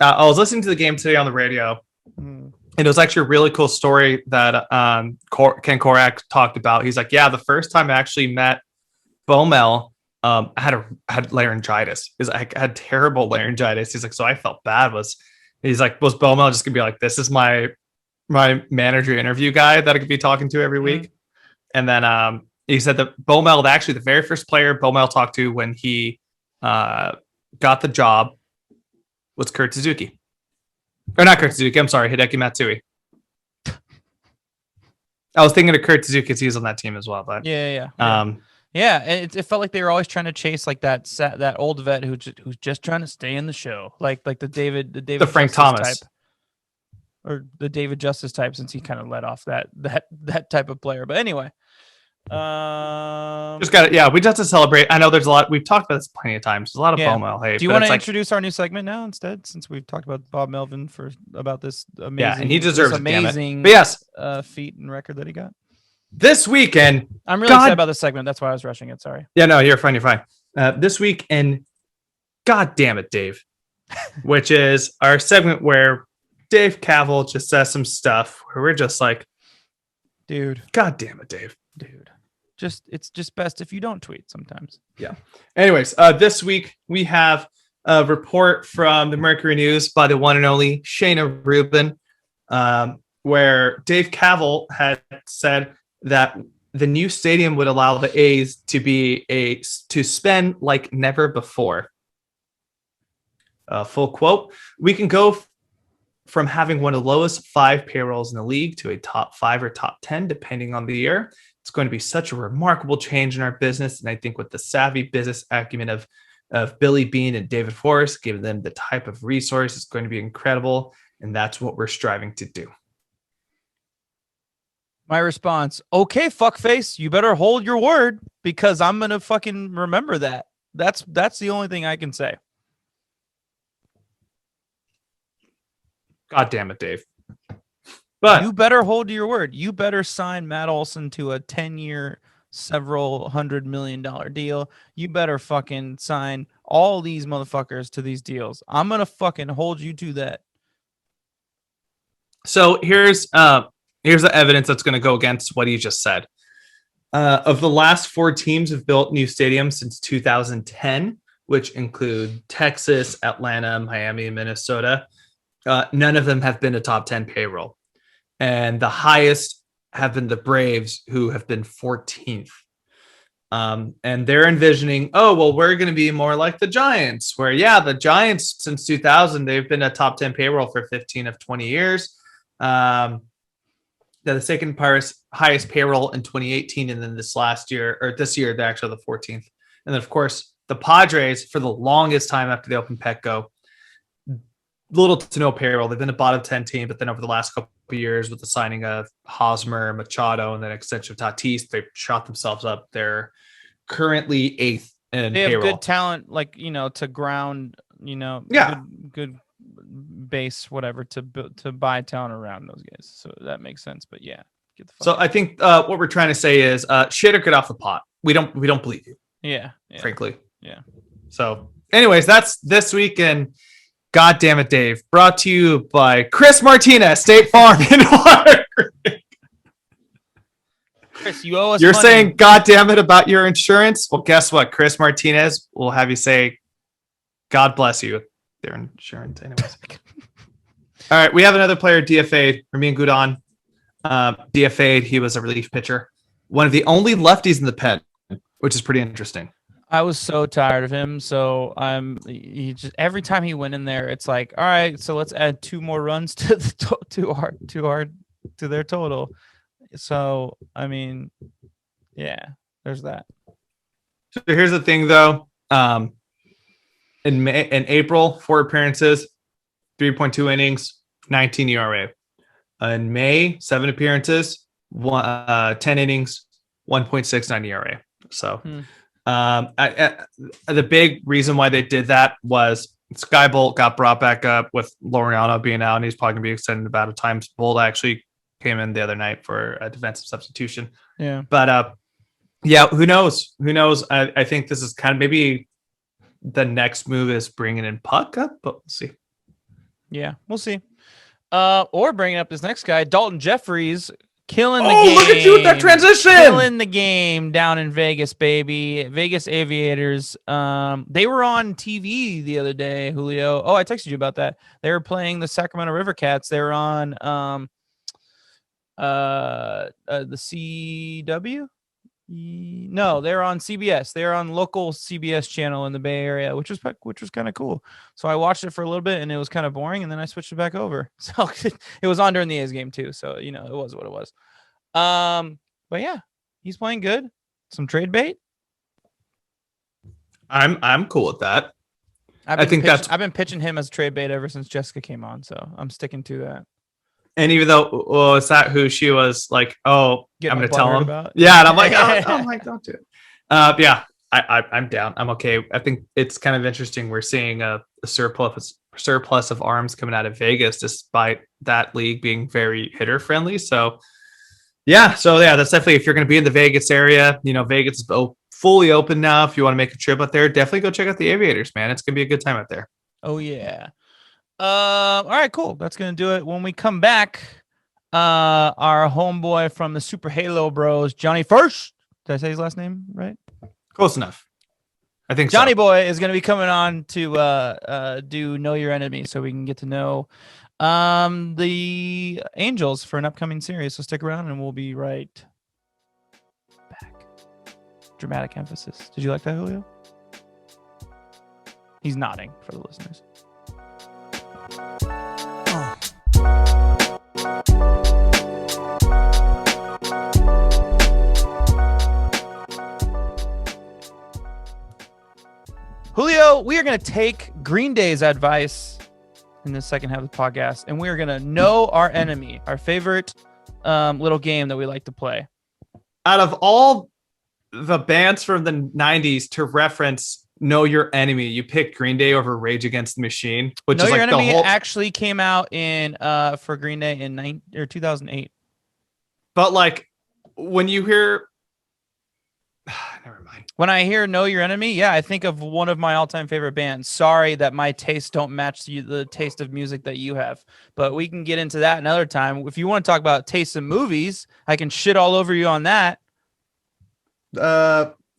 the game today on the radio. And it was actually a really cool story that Ken Korak talked about. He's like, yeah, the first time I actually met Bomel, I had laryngitis. I had terrible laryngitis. He's like, so I felt bad. Was Bomel just gonna be like, this is my manager interview guy that I could be talking to every week? And then he said that Bomel, actually the very first player Bomel talked to when he got the job was Kurt Suzuki. Or not Kurt Suzuki, I'm sorry, Hideki Matsui. I was thinking of Kurt Suzuki because he was on that team as well. But Yeah. And it felt like they were always trying to chase like that old vet who's just trying to stay in the show, like the Frank Justice Thomas type, or the David Justice type, since he kind of led off that type of player. But anyway, just got it. Yeah, we just have to celebrate. I know there's a lot. We've talked about this plenty of times. There's a lot of Bomo hate. Do you want to introduce our new segment now instead, since we've talked about Bob Melvin about this amazing, yeah, and he deserves amazing, but yes, feat and record that he got this weekend. I'm really excited about this segment. That's why I was rushing it. Sorry. Yeah, no, you're fine. You're fine. This weekend, God damn it, Dave, which is our segment where Dave Cavill just says some stuff where we're just like, dude, God damn it, Dave, dude. It's just best if you don't tweet sometimes. Yeah. Anyways, this week we have a report from the Mercury News by the one and only Shayna Rubin, where Dave Cavill had said that the new stadium would allow the A's to spend like never before. Full quote: "We can go from having one of the lowest 5 payrolls in the league to a top 5 or top 10, depending on the year. It's going to be such a remarkable change in our business. And I think with the savvy business acumen of Billy Beane and David Forrest, giving them the type of resource, it's going to be incredible. And that's what we're striving to do." My response: okay, fuckface, you better hold your word, because I'm going to fucking remember that. That's the only thing I can say. God damn it, Dave. But you better hold to your word. You better sign Matt Olson to a 10-year, several $100 million deal. You better fucking sign all these motherfuckers to these deals. I'm going to fucking hold you to that. So here's the evidence that's going to go against what he just said. Of the last 4 teams have built new stadiums since 2010, which include Texas, Atlanta, Miami, and Minnesota. None of them have been a top 10 payroll. And the highest have been the Braves, who have been 14th. And they're envisioning, we're going to be more like the Giants, where, the Giants since 2000, they've been a top 10 payroll for 15 of 20 years. The second highest payroll in 2018. And then this year, they're actually the 14th. And then, of course, the Padres, for the longest time after the open Petco, little to no payroll. They've been a bottom 10 team, but then over the last couple of years with the signing of Hosmer, Machado, and then extension of Tatis, they've shot themselves up. They're currently 8th in they have payroll. Good talent, like, to ground, good base, whatever, to buy talent around those guys. So that makes sense. But yeah, get the fuck so out. I think what we're trying to say is shit or get off the pot. We don't believe you. Yeah. Frankly. Yeah. So anyways, that's this week. And God damn it, Dave. Brought to you by Chris Martinez, State Farm in Water Creek. Chris, you owe us You're money. saying God damn it about your insurance? Well, guess what? Chris Martinez will have you say God bless you with their insurance. Anyways. All right, we have another player DFA'd, Ramin Gudon. DFA'd, he was a relief pitcher. One of the only lefties in the pen, which is pretty interesting. I was so tired of him. So he just, every time he went in there, it's like, all right, so let's add 2 more runs to their total. So I mean, yeah, there's that. So here's the thing, though. In April, 4 appearances, 3.2 innings, 19 ERA. In May, 7 appearances, 10 innings, 1.69 ERA. So. The big reason why they did that was Sky Bolt got brought back up with Laureano being out, and he's probably going to be extended about a time. Bolt actually came in the other night for a defensive substitution. Yeah. But, who knows? Who knows? I think this is kind of maybe the next move is bringing in Puck up, but we'll see. Yeah, we'll see. Or bringing up this next guy, Dalton Jeffries. Killing the game. Oh, look at you with that transition. Killing the game down in Vegas, baby. Vegas Aviators. They were on TV the other day, Julio. Oh, I texted you about that. They were playing the Sacramento River Cats. They were on the CW. No, they're on CBS. They're on local CBS channel in the Bay Area, which was kind of cool. So I watched it for a little bit, and it was kind of boring, and then I switched it back over. So it was on during the A's game too. So it was what it was. But yeah, he's playing good. Some trade bait. I'm cool with that. I've been pitching him as trade bait ever since Jessica came on, so I'm sticking to that. And even though, is that who she was like, I'm going to tell him about? Yeah. And I'm like, don't do it. Yeah, I'm down. I'm okay. I think it's kind of interesting. We're seeing a surplus of arms coming out of Vegas, despite that league being very hitter friendly. So that's definitely, if you're going to be in the Vegas area, Vegas is fully open now. If you want to make a trip out there, definitely go check out the Aviators, man. It's going to be a good time out there. Oh yeah. All right, cool. That's going to do it. When we come back, our homeboy from the Super Halo Bros, Jon Frisch. Did I say his last name right? Close enough. I think Johnny Boy is going to be coming on to do Know Your Enemy, so we can get to know the Angels for an upcoming series. So stick around, and we'll be right back. Dramatic emphasis. Did you like that, Julio? He's nodding for the listeners. Julio, we are going to take Green Day's advice in the second half of the podcast, and we are going to know our enemy, our favorite little game that we like to play. Out of all the bands from the 90s to reference Know Your Enemy, you picked Green Day over Rage Against the Machine, which Know is Your like Enemy the whole... actually came out in for Green Day in 2008. But like when you hear... Never mind. When I hear Know Your Enemy, yeah, I think of one of my all-time favorite bands. Sorry that my tastes don't match the taste of music that you have, but we can get into that another time. If you want to talk about tastes in movies, I can shit all over you on that.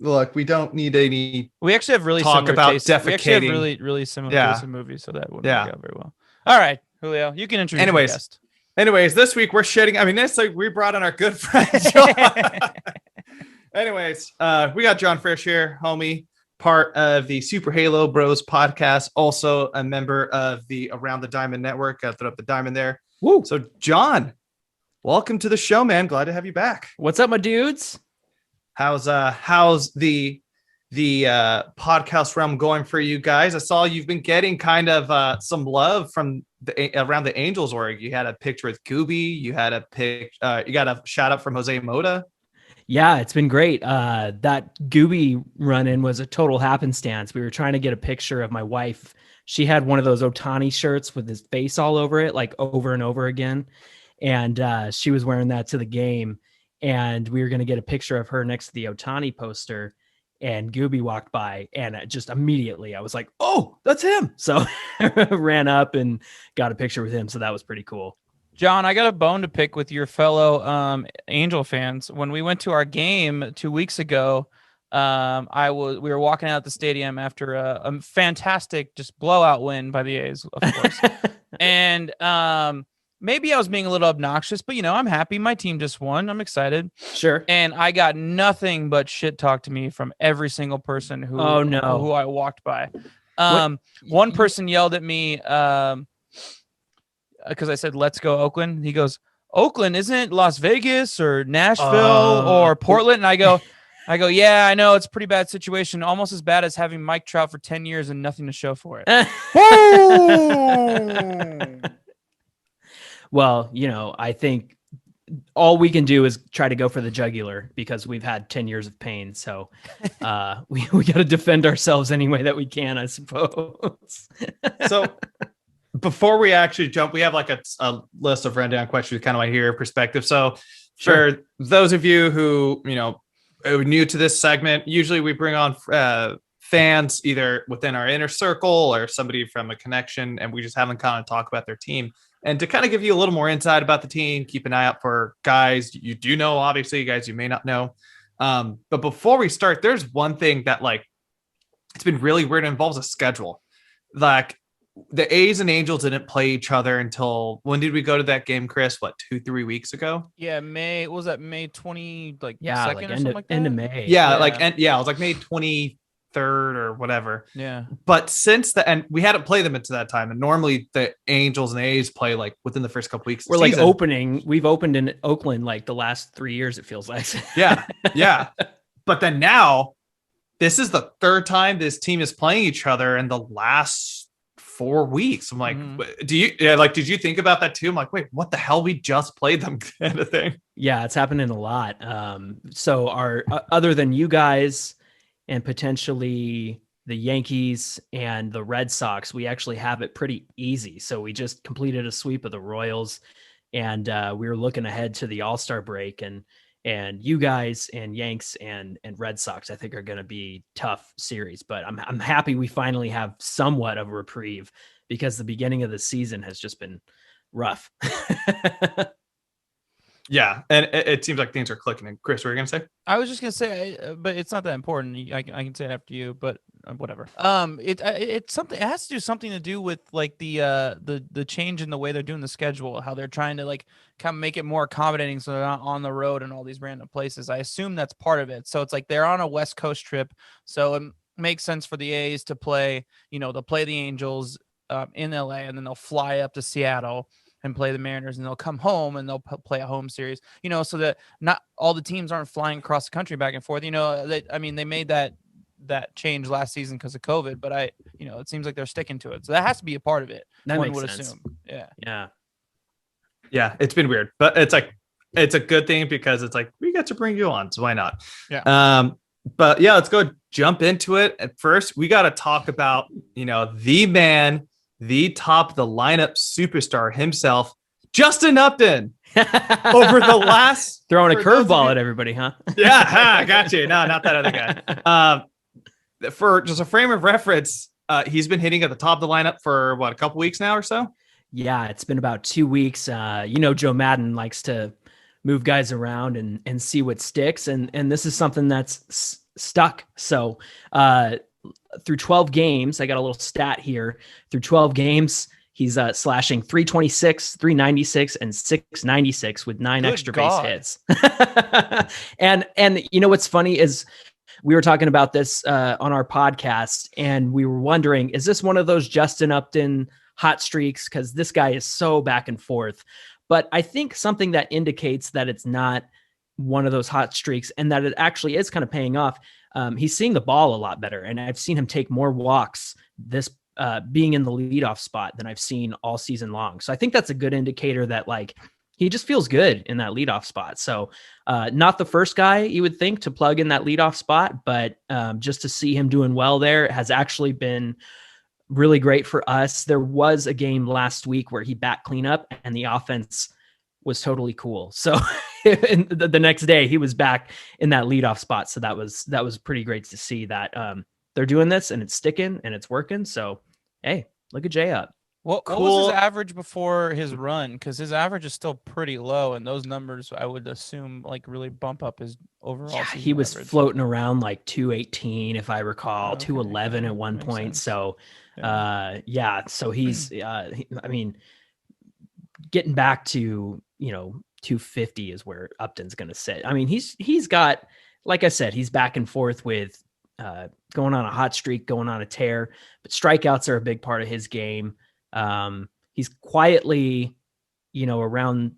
Look, we don't need any. We actually have really talk similar about tastes. defecating. We actually have really similar tastes in movies, so that wouldn't work out very well. All right, Julio, you can introduce your guest. Anyways, this week we're shitting. I mean, it's like we brought in our good friend. Anyways, we got Jon Frisch here, homie, part of the Super Halo Bros podcast, also a member of the Around the Diamond Network. Got to throw up the diamond there. Woo. So, John, welcome to the show, man. Glad to have you back. What's up, my dudes? How's the podcast realm going for you guys? I saw you've been getting kind of some love from around the Angels org. You had a picture with Gooby. You had you got a shout out from Jose Mota. Yeah, it's been great. That Gooby run-in was a total happenstance. We were trying to get a picture of my wife. She had one of those Ohtani shirts with his face all over it, like over and over again. And she was wearing that to the game. And we were going to get a picture of her next to the Ohtani poster. And Gooby walked by, and just immediately I was like, oh, that's him. So I ran up and got a picture with him. So that was pretty cool. John, I got a bone to pick with your fellow Angel fans. When we went to our game 2 weeks ago, we were walking out the stadium after a fantastic just blowout win by the A's, of course. And maybe I was being a little obnoxious, but I'm happy. My team just won. I'm excited. Sure. And I got nothing but shit talk to me from every single person who I walked by. One person yelled at me because I said, let's go Oakland. He goes, Oakland isn't Las Vegas or Nashville or Portland. And I go, yeah, I know. It's a pretty bad situation. Almost as bad as having Mike Trout for 10 years and nothing to show for it. Well, I think all we can do is try to go for the jugular because we've had 10 years of pain. So we got to defend ourselves any way that we can, I suppose. So before we actually jump, we have like a list of rundown questions. We kind of want to hear your perspective. So for those of you who, are new to this segment, usually we bring on fans either within our inner circle or somebody from a connection, and we just have them kind of talk about their team. And to kind of give you a little more insight about the team, keep an eye out for guys you do know, obviously, guys you may not know. But before we start, there's one thing that it's been really weird. It involves a schedule. Like the A's and Angels didn't play each other until when did we go to that game, Chris? What, 2-3 weeks ago? Yeah, May. What was that? May 20, like Yeah, second like or something like that. end of May. Yeah, Yeah. it was like May 23rd or whatever. Yeah. But since the and we hadn't played them into that time, and normally the Angels and A's play like within the first couple weeks. We're like opening. We've opened in Oakland like the last 3 years. It feels like. yeah. But then now, this is the third time this team is playing each other in the last 4 weeks. I'm like, did you think about that too? I'm like, wait, what the hell? We just played them, kind of thing. Yeah, it's happening a lot. So our other than you guys and potentially the Yankees and the Red Sox, we actually have it pretty easy. So we just completed a sweep of the Royals, and we were looking ahead to the All-Star break, and you guys and Yanks and Red Sox, I think, are going to be tough series. But I'm happy we finally have somewhat of a reprieve, because the beginning of the season has just been rough. Yeah, and it seems like things are clicking. And Chris, what were you gonna say? I was just gonna say, but it's not that important. I can say it after you, but whatever. It's something. It has to do something to do with like the change in the way they're doing the schedule, how they're trying to like kind of make it more accommodating, so they're not on the road and all these random places. I assume that's part of it. So it's like they're on a West Coast trip, so it makes sense for the A's to play. They'll play the Angels in LA, and then they'll fly up to Seattle and play the Mariners, and they'll come home and they'll play a home series, so that not all the teams aren't flying across the country back and forth. They made that change last season because of COVID, but it seems like they're sticking to it. So that has to be a part of it. That one makes would sense. assume. Yeah. Yeah, it's been weird, but it's a good thing, because it's like, we got to bring you on, so why not? Yeah. But yeah, let's go jump into it. At first, we got to talk about, the man, the top of the lineup superstar himself, Justin Upton, over the last throwing a curveball at everybody, huh? Yeah, I got you. No, not that other guy. For just a frame of reference, he's been hitting at the top of the lineup for a couple weeks now or so. Yeah, it's been about 2 weeks. Joe Madden likes to move guys around and see what sticks, and this is something that's stuck. So through 12 games, I got a little stat here. Through 12 games, he's slashing 326, 396, and 696 with 9 Good extra God. base hits. and what's funny is we were talking about this on our podcast, and we were wondering, is this one of those Justin Upton hot streaks? Because this guy is so back and forth. But I think something that indicates that it's not one of those hot streaks and that it actually is kind of paying off. He's seeing the ball a lot better, and I've seen him take more walks this being in the leadoff spot than I've seen all season long. So I think that's a good indicator that he just feels good in that leadoff spot. So not the first guy you would think to plug in that leadoff spot, but just to see him doing well there has actually been really great for us. There was a game last week where he bat cleanup and the offense was totally cool. So the next day he was back in that leadoff spot. So that was pretty great to see that they're doing this and it's sticking and it's working. So, hey, look at Jay up. What was his average before his run? Because his average is still pretty low, and those numbers I would assume really bump up his overall. Yeah, he was average. Floating around 218, if I recall, Okay. 211 at one point. Sense. So, so he's, getting back to 250 is where Upton's going to sit. I mean, he's got, like I said, he's back and forth with going on a hot streak, going on a tear, but strikeouts are a big part of his game. He's quietly, around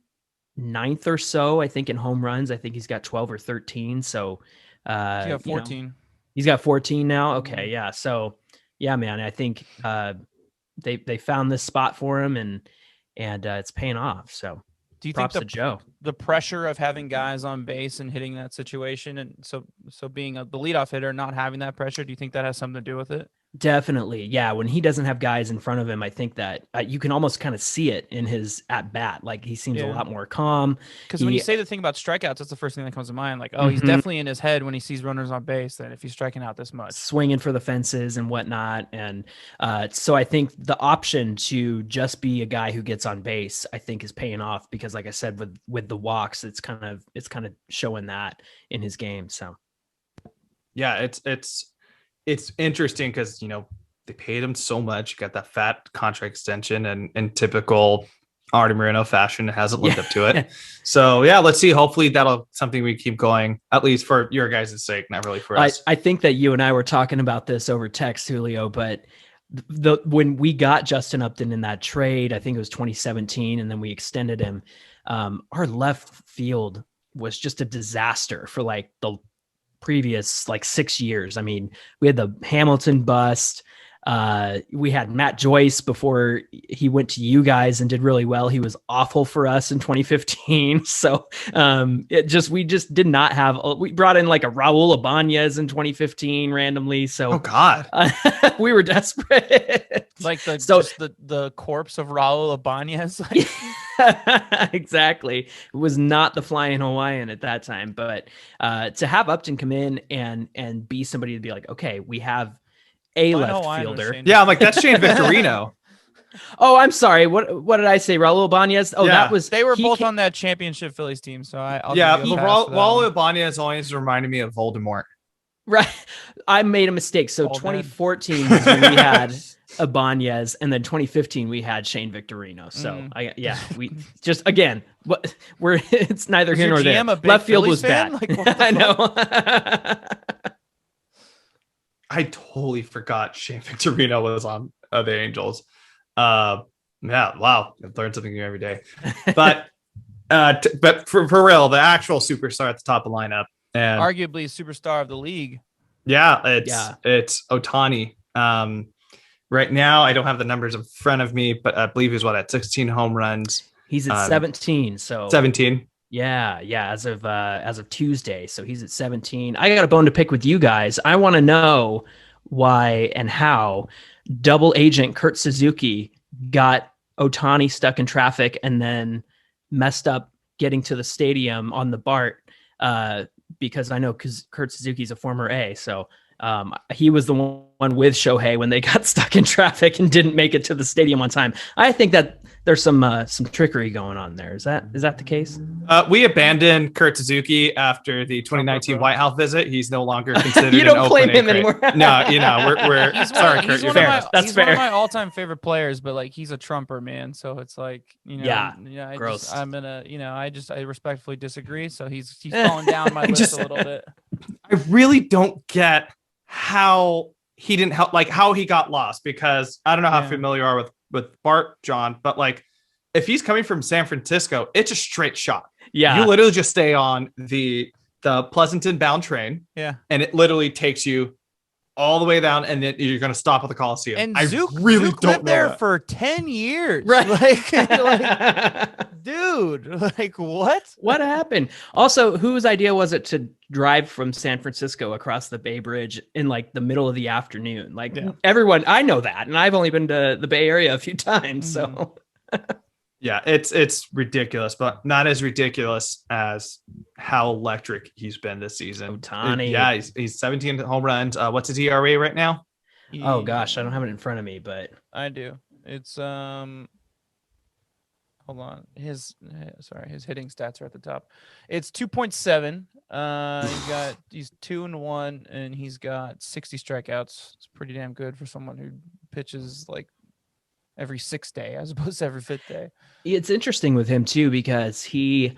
9th or so, I think, in home runs. I think he's got 12 or 13. So He's got 14. He's got 14 now. Okay. Yeah. So yeah, man, I think they found this spot for him and it's paying off. So do you props think to Joe. The pressure of having guys on base and hitting that situation, and so being the leadoff hitter, not having that pressure, do you think that has something to do with it? Definitely. Yeah. When he doesn't have guys in front of him, I think that you can almost kind of see it in his at bat. Like he seems a lot more calm. Because when you say the thing about strikeouts, that's the first thing that comes to mind. Like, he's definitely in his head when he sees runners on base, that if he's striking out this much, swinging for the fences and whatnot. And so I think the option to just be a guy who gets on base, I think, is paying off, because like I said, with the walks, it's kind of showing that in his game. So yeah, it's interesting because they paid him so much. Got that fat contract extension, and in typical Artie Moreno fashion, it hasn't lived up to it. So yeah, let's see. Hopefully that'll something we keep going, at least for your guys' sake, not really for us. I think that you and I were talking about this over text, Julio, but when we got Justin Upton in that trade, I think it was 2017, and then we extended him. Our left field was just a disaster for like the previous like 6 years. I mean, we had the Hamilton bust. We had Matt Joyce before he went to you guys and did really well. He was awful for us in 2015. So we just did not have. We brought in like a Raul Ibanez in 2015 randomly. So oh god, we were desperate. Like the corpse of Raul Ibanez. Like. Exactly. It was not the flying Hawaiian at that time, but to have Upton come in and be somebody to be like, okay, we have a left fielder. Yeah, I'm like, that's Shane Victorino. Oh, I'm sorry. What did I say? Raul Ibanez? Oh, yeah. They were both on that championship Phillies team. So I'll Raul Ibanez always reminded me of Voldemort. Right. I made a mistake. So 2014 was when we had Ibanez, and then 2015 we had Shane Victorino. So we just again, it's neither here nor there. Left field was bad. Like, I know. I totally forgot Shane Victorino was on the Angels. Yeah, wow, I've learned something new every day. But but for real, the actual superstar at the top of the lineup, and arguably superstar of the league. Yeah, it's Ohtani. Right now, I don't have the numbers in front of me, but I believe he's at 16 home runs. He's at 17. So 17. Yeah. As of Tuesday, so he's at 17. I got a bone to pick with you guys. I want to know why and how double agent Kurt Suzuki got Ohtani stuck in traffic and then messed up getting to the stadium on the BART. Because I know Kurt Suzuki's a former A, so he was the one with Shohei when they got stuck in traffic and didn't make it to the stadium on time. I think that there's some trickery going on there. Is that the case? We abandoned Kurt Suzuki after the 2019 White House visit. He's no longer considered. You don't claim him anymore. No, we're sorry, Kurt. You're fair. That's fair. One of my all-time favorite players, but like he's a Trumper, man. So it's like gross. I respectfully disagree. So he's falling down my list a little bit. I really don't get how he didn't help, like how he got lost, because I don't know how familiar you are with Bart, John, but like if he's coming from San Francisco, it's a straight shot. Yeah. You literally just stay on the Pleasanton bound train. Yeah. And it literally takes you all the way down, and then you're going to stop at the Coliseum. And Zook don't lived there for 10 years. Right. Like, dude, like what? What happened? Also, whose idea was it to drive from San Francisco across the Bay Bridge in like the middle of the afternoon? Like everyone, I know that. And I've only been to the Bay Area a few times. So yeah, it's ridiculous, but not as ridiculous as how electric he's been this season. Ohtani. He's 17 home runs. What's his ERA right now? Oh gosh, I don't have it in front of me, but I do. It's hold on. His hitting stats are at the top. It's 2.7. He's 2-1, and he's got 60 strikeouts. It's pretty damn good for someone who pitches like every 6th day as opposed to every 5th day. It's interesting with him too, because the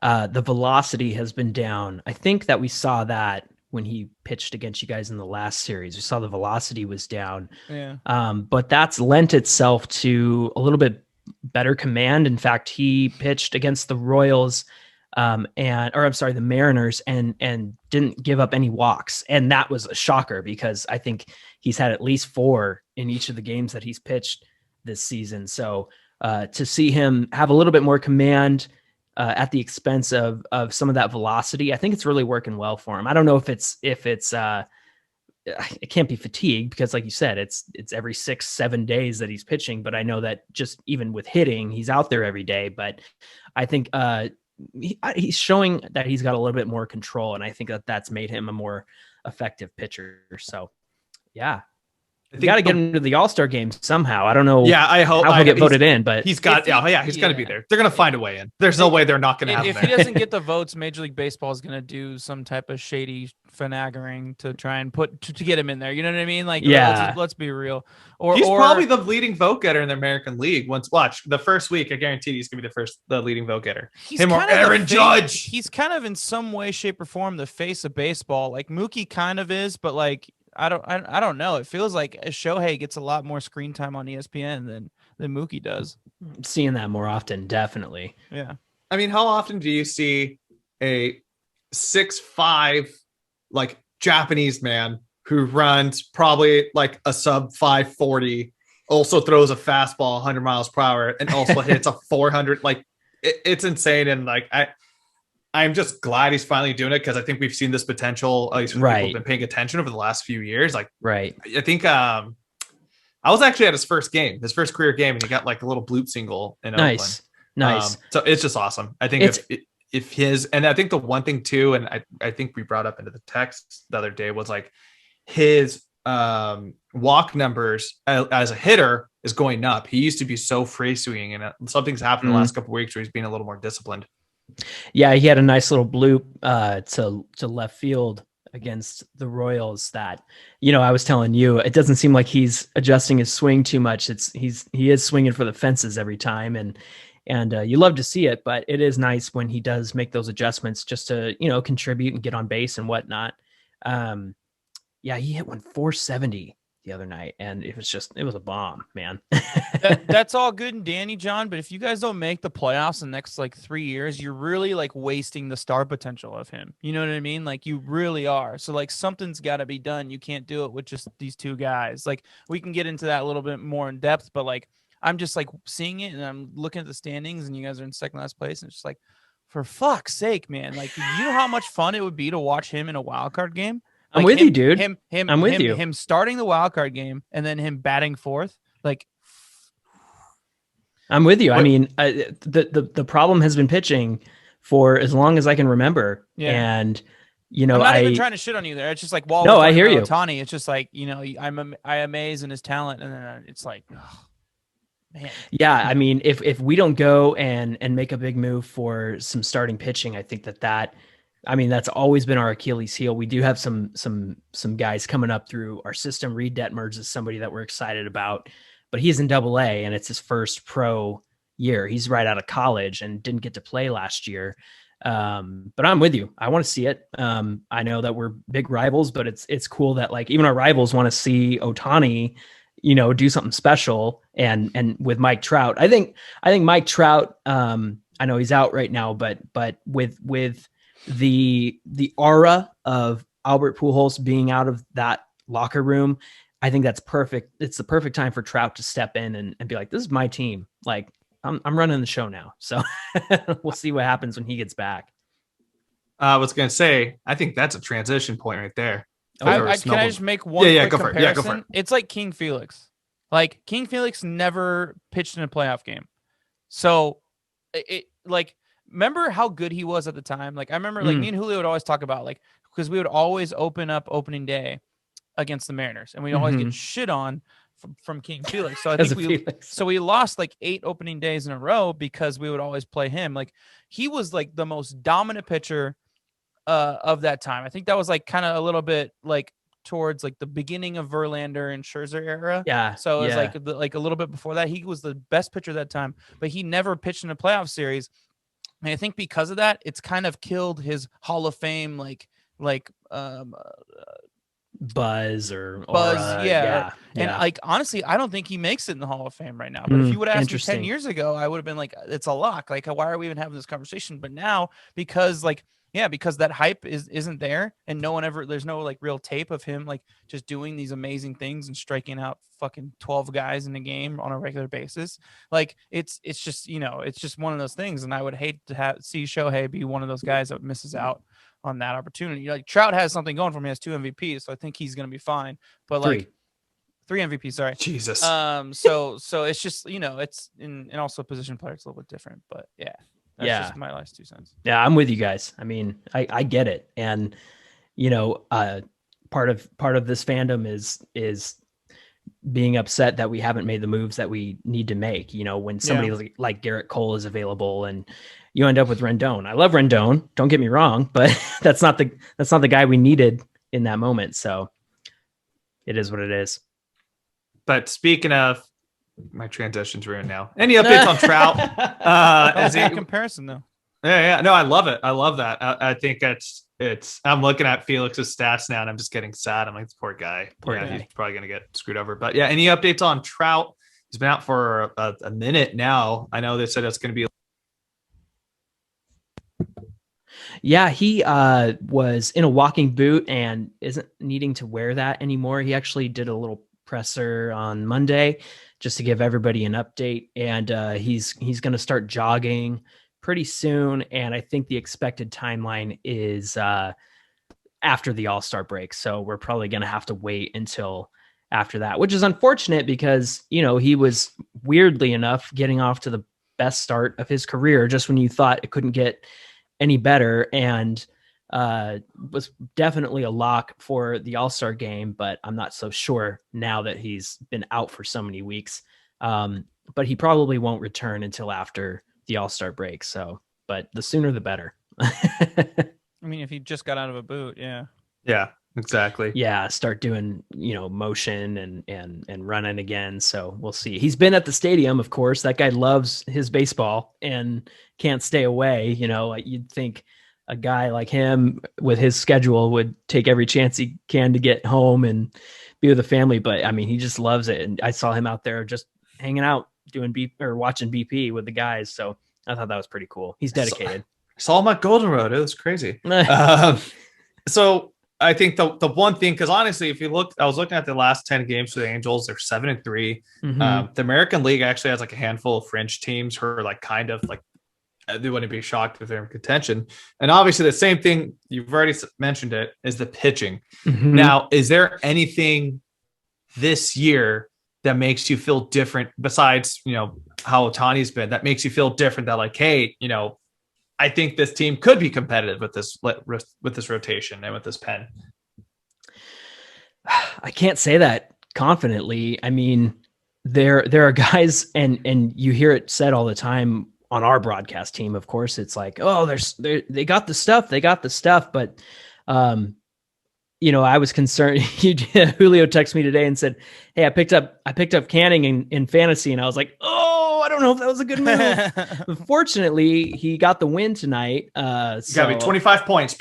velocity has been down. I think that we saw that when he pitched against you guys in the last series. We saw the velocity was down. Yeah. But that's lent itself to a little bit better command. In fact, he pitched against the Royals the Mariners and didn't give up any walks. And that was a shocker, because I think he's had at least 4 in each of the games that he's pitched this season. So to see him have a little bit more command at the expense of some of that velocity, I think it's really working well for him. I don't know if it's it can't be fatigue, because like you said, it's every 6-7 days that he's pitching. But I know that just even with hitting, he's out there every day. But I think he's showing that he's got a little bit more control, and I think that that's made him a more effective pitcher. So, yeah. You got to get him to the All-Star game somehow. I don't know. Yeah, I hope how he'll get voted in, but he's got. He's going to be there. They're going to find a way in. There's no way they're not going to have him If there. he doesn't get the votes, Major League Baseball is going to do some type of shady finaggering to try and to get him in there. You know what I mean? Like, yeah, let's be real. He's probably the leading vote getter in the American League. Watch the first week, I guarantee he's going to be the leading vote getter. Him or Aaron Judge. He's kind of in some way, shape, or form the face of baseball. Like Mookie kind of is, but like I don't know. It feels like Shohei gets a lot more screen time on ESPN than Mookie does. Seeing that more often, definitely. Yeah. I mean, how often do you see a 6'5" like Japanese man who runs probably like a sub 540, also throws a fastball 100 miles per hour, and also hits a 400? Like it's insane. And like I'm just glad he's finally doing it, because I think we've seen this potential. At least people have been paying attention over the last few years. Like, I think I was actually at his first career game, and he got like a little bloop single in Oakland. Nice. So it's just awesome. I think if his, and I think the one thing too, and I think we brought up into the text the other day, was like his walk numbers as a hitter is going up. He used to be so free swinging, and something's happened the last couple of weeks where he's being a little more disciplined. Yeah, he had a nice little bloop to left field against the Royals that, I was telling you, it doesn't seem like he's adjusting his swing too much. He is swinging for the fences every time, and you love to see it, but it is nice when he does make those adjustments just to, contribute and get on base and whatnot. Yeah, he hit 470 the other night, and it was a bomb, man. That's all good and dandy, John, but if you guys don't make the playoffs in the next like 3 years, you're really like wasting the star potential of him. You know what I mean? Like you really are. So like something's got to be done. You can't do it with just these two guys. Like we can get into that a little bit more in depth, but like I'm just like seeing it, and I'm looking at the standings, and you guys are in second last place, and it's just like, for fuck's sake, man. Like, you know how much fun it would be to watch him in a wild card game? I'm with you, dude. I'm with you. Him starting the wild card game and then him batting fourth. Like, I'm with you. I mean, the problem has been pitching for as long as I can remember. Yeah. And, I'm not even trying to shit on you there. It's just like, well, no, I hear you. Ohtani, it's just like, I amaze in his talent. And then it's like, oh, man. Yeah. I mean, if we don't go and make a big move for some starting pitching, I think that's always been our Achilles heel. We do have some guys coming up through our system. Reed Detmers is somebody that we're excited about, but he's in Double-A, and it's his first pro year. He's right out of college and didn't get to play last year. But I'm with you. I want to see it. I know that we're big rivals, but it's cool that like even our rivals want to see Ohtani, do something special. And with Mike Trout, I think Mike Trout, I know he's out right now, but with the aura of Albert Pujols being out of that locker room, I think that's perfect. It's the perfect time for Trout to step in and be like, this is my team. Like I'm running the show now. So we'll see what happens when he gets back. I was going to say, I think that's a transition point right there. Can I just make one quick comparison? Yeah, go for it. It's like King Felix. Like King Felix never pitched in a playoff game. So it like, remember how good he was at the time? Like I remember like me and Julio would always talk about like, because we would always open up opening day against the Mariners, and we always get shit on from King Felix. So I think we lost like 8 opening days in a row because we would always play him. Like he was like the most dominant pitcher of that time. I think that was like kind of a little bit like towards like the beginning of Verlander and Scherzer era. Yeah. So it was like a little bit before that. He was the best pitcher that time, but he never pitched in a playoff series. And I think because of that, it's kind of killed his Hall of Fame buzz or yeah. And like honestly, I don't think he makes it in the Hall of Fame right now. But if you would have asked me 10 years ago, I would have been like, it's a lock. Like, why are we even having this conversation? But now, because that hype isn't there, and there's no like real tape of him like just doing these amazing things and striking out fucking 12 guys in a game on a regular basis. Like it's just it's just one of those things, and I would hate to see Shohei be one of those guys that misses out on that opportunity. Like Trout has something going for him. He has 2 MVPs, so I think he's gonna be fine. But like 3 MVPs, sorry. Jesus. So it's just it's and also position player, it's a little bit different, but yeah. That's just my last 2 cents. Yeah, I'm with you guys. I mean, I get it. And, part of this fandom is being upset that we haven't made the moves that we need to make. You know, when somebody like Garrett Cole is available and you end up with Rendon. I love Rendon, don't get me wrong, but that's not the guy we needed in that moment. So it is what it is. But speaking of, my transition's ruined now. Any updates on Trout? Comparison though. Yeah. No, I love it. I love that. I think I'm looking at Felix's stats now and I'm just getting sad. I'm like, this poor guy. He's probably going to get screwed over. But yeah, any updates on Trout? He's been out for a minute now. I know they said it's going to be. Yeah, he was in a walking boot and isn't needing to wear that anymore. He actually did a little presser on Monday just to give everybody an update. And he's going to start jogging pretty soon. And I think the expected timeline is after the All-Star break. So we're probably going to have to wait until after that, which is unfortunate because, you know, he was weirdly enough getting off to the best start of his career just when you thought it couldn't get any better, and was definitely a lock for the All-Star game, but I'm not so sure now that he's been out for so many weeks. But he probably won't return until after the All-Star break. So, but the sooner the better. I mean, if he just got out of a boot, yeah. Yeah, exactly. Yeah, start doing, you know, motion and running again. So we'll see. He's been at the stadium, of course. That guy loves his baseball and can't stay away. You know, you'd think a guy like him with his schedule would take every chance he can to get home and be with the family. But I mean, he just loves it. And I saw him out there just hanging out, doing watching BP with the guys. So I thought that was pretty cool. He's dedicated. Saw him at Golden Road. It was crazy. So I think the one thing, because honestly, if you look, I was looking at the last 10 games for the Angels, they're 7-3. Mm-hmm. The American League actually has like a handful of fringe teams who are like kind of like, they wouldn't be shocked if they're in contention. And obviously the same thing, you've already mentioned it, is the pitching. Mm-hmm. Now, is there anything this year that makes you feel different besides, you know, how Ohtani's been, that makes you feel different, that like, hey, you know, I think this team could be competitive with this rotation and with this pen? I can't say that confidently. I mean, there are guys, and you hear it said all the time on our broadcast team. Of course, it's like, oh, they got the stuff. But, you know, I was concerned. Julio texted me today and said, "Hey, I picked up Canning in fantasy," and I was like, "Oh, I don't know if that was a good move." Unfortunately, he got the win tonight. Got me 25 points.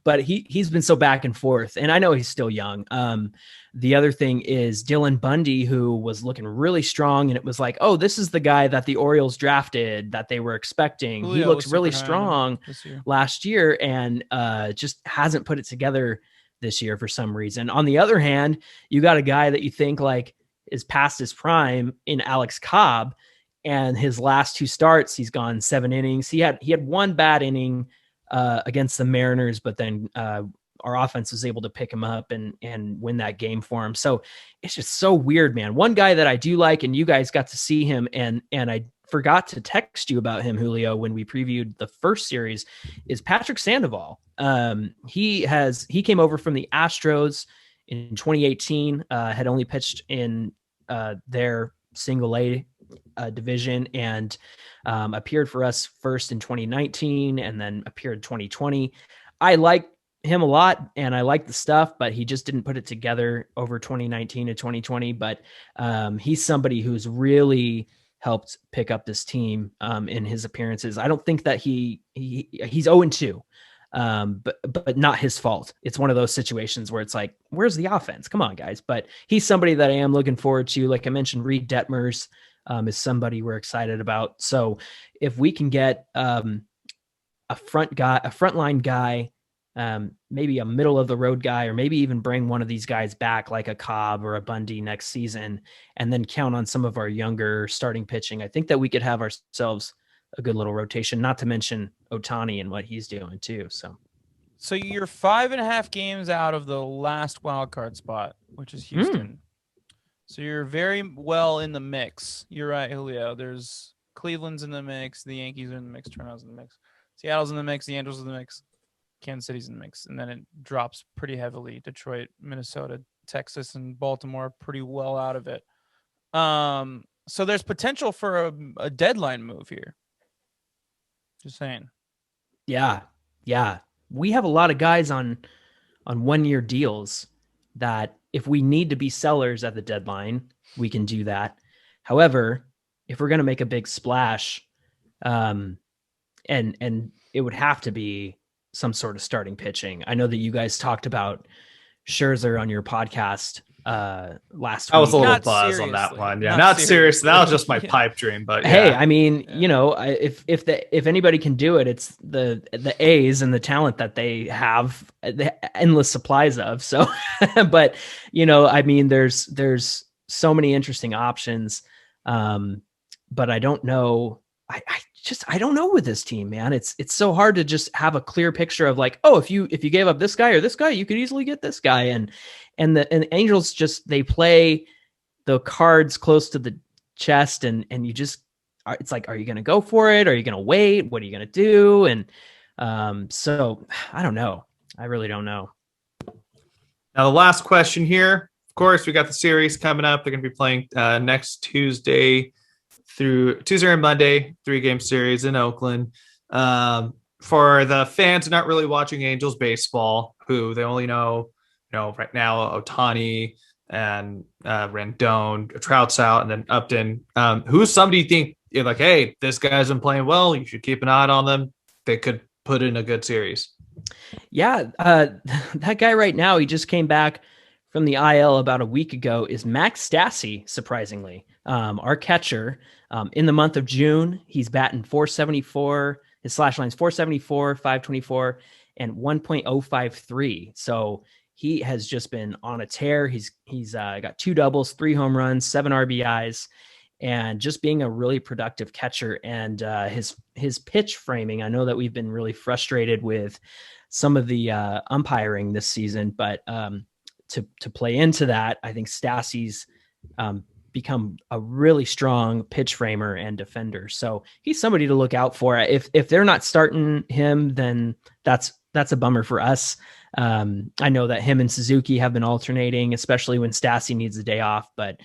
But he's been so back and forth, and I know he's still young. The other thing is Dylan Bundy, who was looking really strong, and it was like, oh, this is the guy that the Orioles drafted that they were expecting. Julio he looks really strong last year and just hasn't put it together this year for some reason. On the other hand, you got a guy that you think like is past his prime in Alex Cobb, and his last two starts, he's gone 7 innings. He had one bad inning against the Mariners, but then our offense was able to pick him up and win that game for him. So it's just so weird, man. One guy that I do like, and you guys got to see him, and I forgot to text you about him, Julio, when we previewed the first series, is Patrick Sandoval. He came over from the Astros in 2018, had only pitched in their single A division, and appeared for us first in 2019 and then appeared 2020. I like him a lot and I like the stuff, but he just didn't put it together over 2019 to 2020. But he's somebody who's really helped pick up this team in his appearances. I don't think that he's 0-2. But not his fault. It's one of those situations where it's like, where's the offense? Come on, guys. But he's somebody that I am looking forward to. Like I mentioned, Reed Detmers is somebody we're excited about. So if we can get a frontline guy, maybe a middle of the road guy, or maybe even bring one of these guys back like a Cobb or a Bundy next season, and then count on some of our younger starting pitching, I think that we could have ourselves a good little rotation, not to mention Ohtani and what he's doing too. So you're 5.5 games out of the last wild card spot, which is Houston. So you're very well in the mix. You're right, Julio. There's Cleveland's in the mix. The Yankees are in the mix. Toronto's in the mix. Seattle's in the mix. The Angels in the mix. Kansas City's in the mix. And then it drops pretty heavily. Detroit, Minnesota, Texas and Baltimore are pretty well out of it. So there's potential for a deadline move here. Just saying. Yeah. We have a lot of guys on 1-year deals that if we need to be sellers at the deadline, we can do that. However, if we're going to make a big splash, and it would have to be some sort of starting pitching. I know that you guys talked about Scherzer on your podcast last week. I was a little Not buzz on that seriously. one. Yeah, Not not serious. That was just my Yeah. pipe dream. But yeah. Hey, I mean, if anybody can do it, it's the A's and the talent that they have the endless supplies of. So, but I mean, there's so many interesting options. But I don't know. I don't know with this team, man. It's so hard to just have a clear picture of like, oh, if you gave up this guy or this guy, you could easily get this guy. And the Angels they play the cards close to the chest, and you just it's like, are you going to go for it? Are you going to wait? What are you going to do? And so I don't know. I really don't know. Now the last question here. Of course, we got the series coming up. They're going to be playing next Tuesday through Tuesday and Monday, 3-game series in Oakland. For the fans not really watching Angels baseball, who they only know right now, Ohtani and Rendon, Trout's out, and then Upton. Who's somebody you think you're like, hey, this guy's been playing well, you should keep an eye on them. They could put in a good series. Yeah, that guy right now, he just came back from the IL about a week ago, is Max Stassi, surprisingly. Our catcher. In the month of June, he's batting .474. His slash line's .474, .524, and 1.053. So he has just been on a tear. He's got 2 doubles, 3 home runs, 7 RBIs, and just being a really productive catcher. And his pitch framing, I know that we've been really frustrated with some of the umpiring this season, but to play into that, I think Stassi's become a really strong pitch framer and defender. So he's somebody to look out for. If they're not starting him, then that's a bummer for us. I know that him and Suzuki have been alternating, especially when Stassi needs a day off. But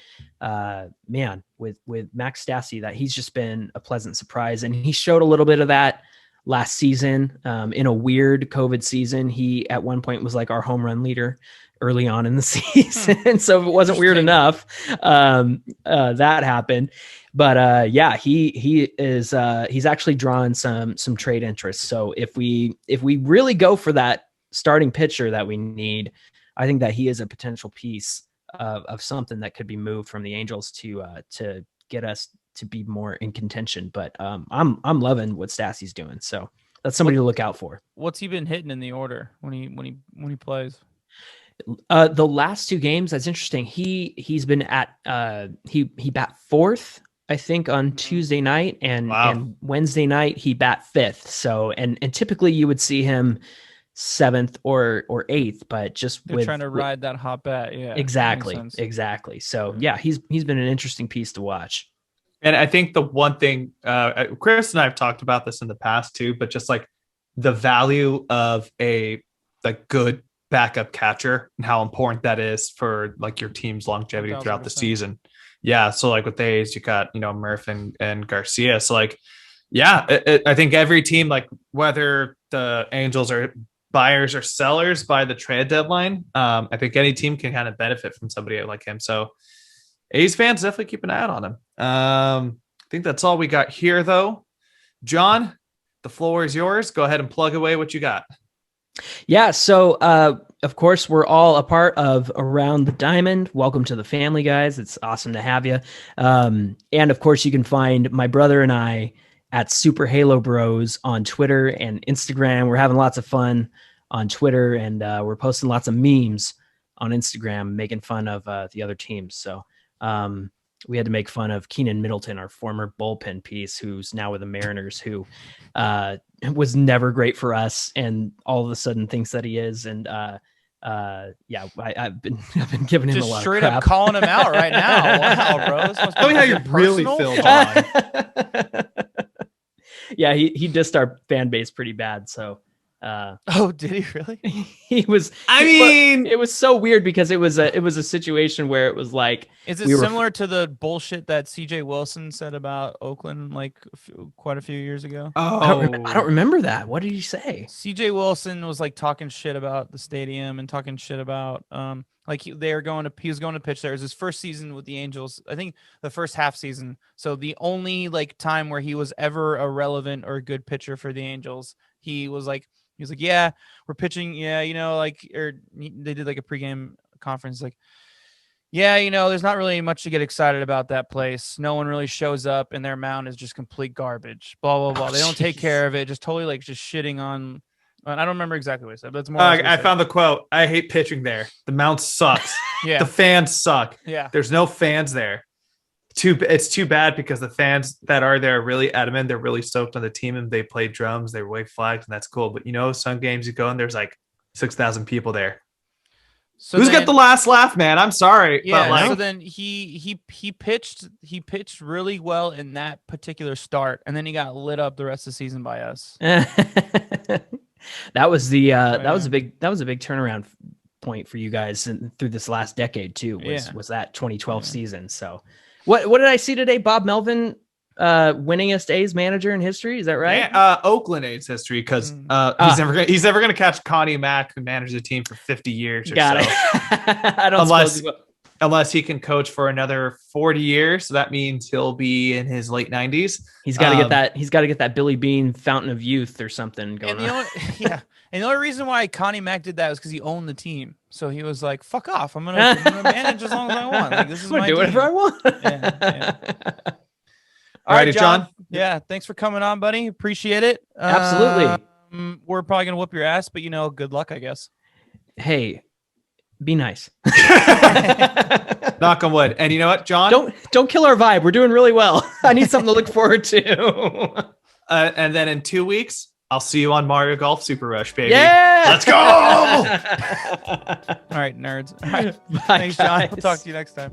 man, with Max Stassi, that he's just been a pleasant surprise, and he showed a little bit of that last season in a weird COVID season. He at one point was like our home run leader early on in the season. So if it wasn't weird enough, that happened. But yeah, he is he's actually drawing some trade interest. So if we really go for that starting pitcher that we need, I think that he is a potential piece of something that could be moved from the Angels to get us to be more in contention. But I'm loving what Stassi's doing. So that's somebody to look out for. What's he been hitting in the order when he plays? The last 2 games, that's interesting. He's been at he bat 4th, I think, on Tuesday night, and Wednesday night he bat 5th. So and typically you would see him 7th or 8th, but just they're trying to ride that hot bat. Yeah, exactly. So yeah, he's been an interesting piece to watch. And I think the one thing, Chris and I have talked about this in the past too, but just like the value of a good backup catcher and how important that is for like your team's longevity 1,000%. throughout the season. Yeah. So like with the A's, you got, Murph and Garcia. So like, yeah, I think every team, like whether the Angels are buyers or sellers by the trade deadline, I think any team can kind of benefit from somebody like him. So A's fans definitely keep an eye on him. I think that's all we got here though. John, the floor is yours. Go ahead and plug away what you got. Yeah, so of course we're all a part of Around the Diamond. Welcome to the family, guys. It's awesome to have you. And of course you can find my brother and I at Super Halo Bros on Twitter and Instagram. We're having lots of fun on Twitter, and we're posting lots of memes on Instagram making fun of the other teams. So we had to make fun of Keenan Middleton, our former bullpen piece, who's now with the Mariners, who was never great for us, and all of a sudden thinks that he is. And yeah, I've been giving him just a lot straight of crap. up calling him out right now. Wow, bro, this must Tell me how you really personal. feel, John. Yeah, he dissed our fan base pretty bad. So Oh, did he really? He was. It was so weird because it was a situation where it was like, is it similar to the bullshit that CJ Wilson said about Oakland like quite a few years ago? Oh, I don't remember that. What did he say? CJ Wilson was like talking shit about the stadium and talking shit about like he was going to pitch there. It was his first season with the Angels. I think the first half season. So the only like time where he was ever a relevant or a good pitcher for the Angels, he was like, yeah, we're pitching. Yeah, they did like a pregame conference. Like, yeah, there's not really much to get excited about that place. No one really shows up, and their mound is just complete garbage. Blah blah blah. They don't take care of it. Just totally like just shitting on. I don't remember exactly what he said, but it's more. I found the quote. I hate pitching there. The mound sucks. Yeah, the fans suck. Yeah, there's no fans there. It's too bad because the fans that are there are really adamant. They're really stoked on the team and they play drums, they wave flags, and that's cool. But some games you go and there's like 6,000 people there. So who's got the last laugh, man? I'm sorry. Yeah. But so then he pitched really well in that particular start, and then he got lit up the rest of the season by us. That was a big turnaround point for you guys through this last decade too. Was that 2012 season? So. What did I see today? Bob Melvin, winningest A's manager in history. Is that right? Yeah, Oakland A's history because he's never gonna catch Connie Mack, who managed the team for 50 years or Got so. It. I don't unless he can coach for another 40 years. So that means he'll be in his late 90s. He's got to get that. He's got to get that Billy Bean Fountain of Youth or something going on. And the only reason why Connie Mack did that was because he owned the team. So he was like, "Fuck off! I'm gonna manage as long as I want. Like this is my do whatever I want." Yeah. All right, John. Yeah, thanks for coming on, buddy. Appreciate it. Absolutely. We're probably gonna whoop your ass, but good luck, I guess. Hey, be nice. Knock on wood. And you know what, John? Don't kill our vibe. We're doing really well. I need something to look forward to. And then in 2 weeks, I'll see you on Mario Golf Super Rush, baby. Yeah! Let's go! All right, nerds. All right. Bye, thanks, John. guys. We'll talk to you next time.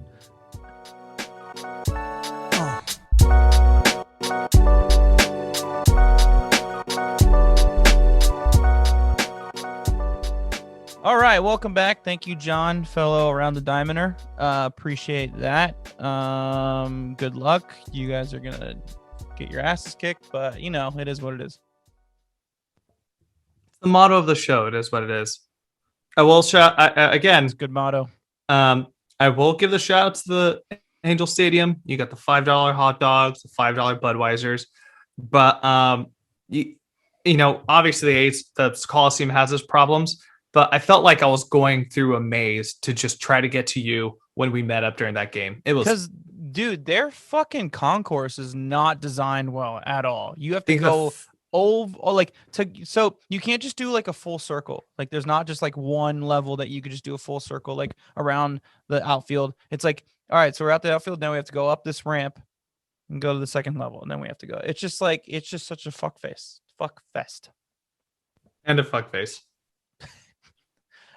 All right, welcome back. Thank you, John, fellow Around the Diamonder. Appreciate that. Good luck. You guys are gonna get your asses kicked, but it is what it is. The motto of the show. It is what it is. I will shout again. It's a good motto. I will give the shout out to the Angel Stadium. You got the $5 hot dogs, the $5 Budweisers, but obviously the Coliseum has its problems. But I felt like I was going through a maze to just try to get to you when we met up during that game. It was because, dude, their fucking concourse is not designed well at all. You have to go so you can't just do like a full circle. Like there's not just like one level that you could just do a full circle like around the outfield. It's like, all right, so we're at the outfield now. We have to go up this ramp and go to the second level, and then we have to go. It's just such a fuck fest, and a fuck face.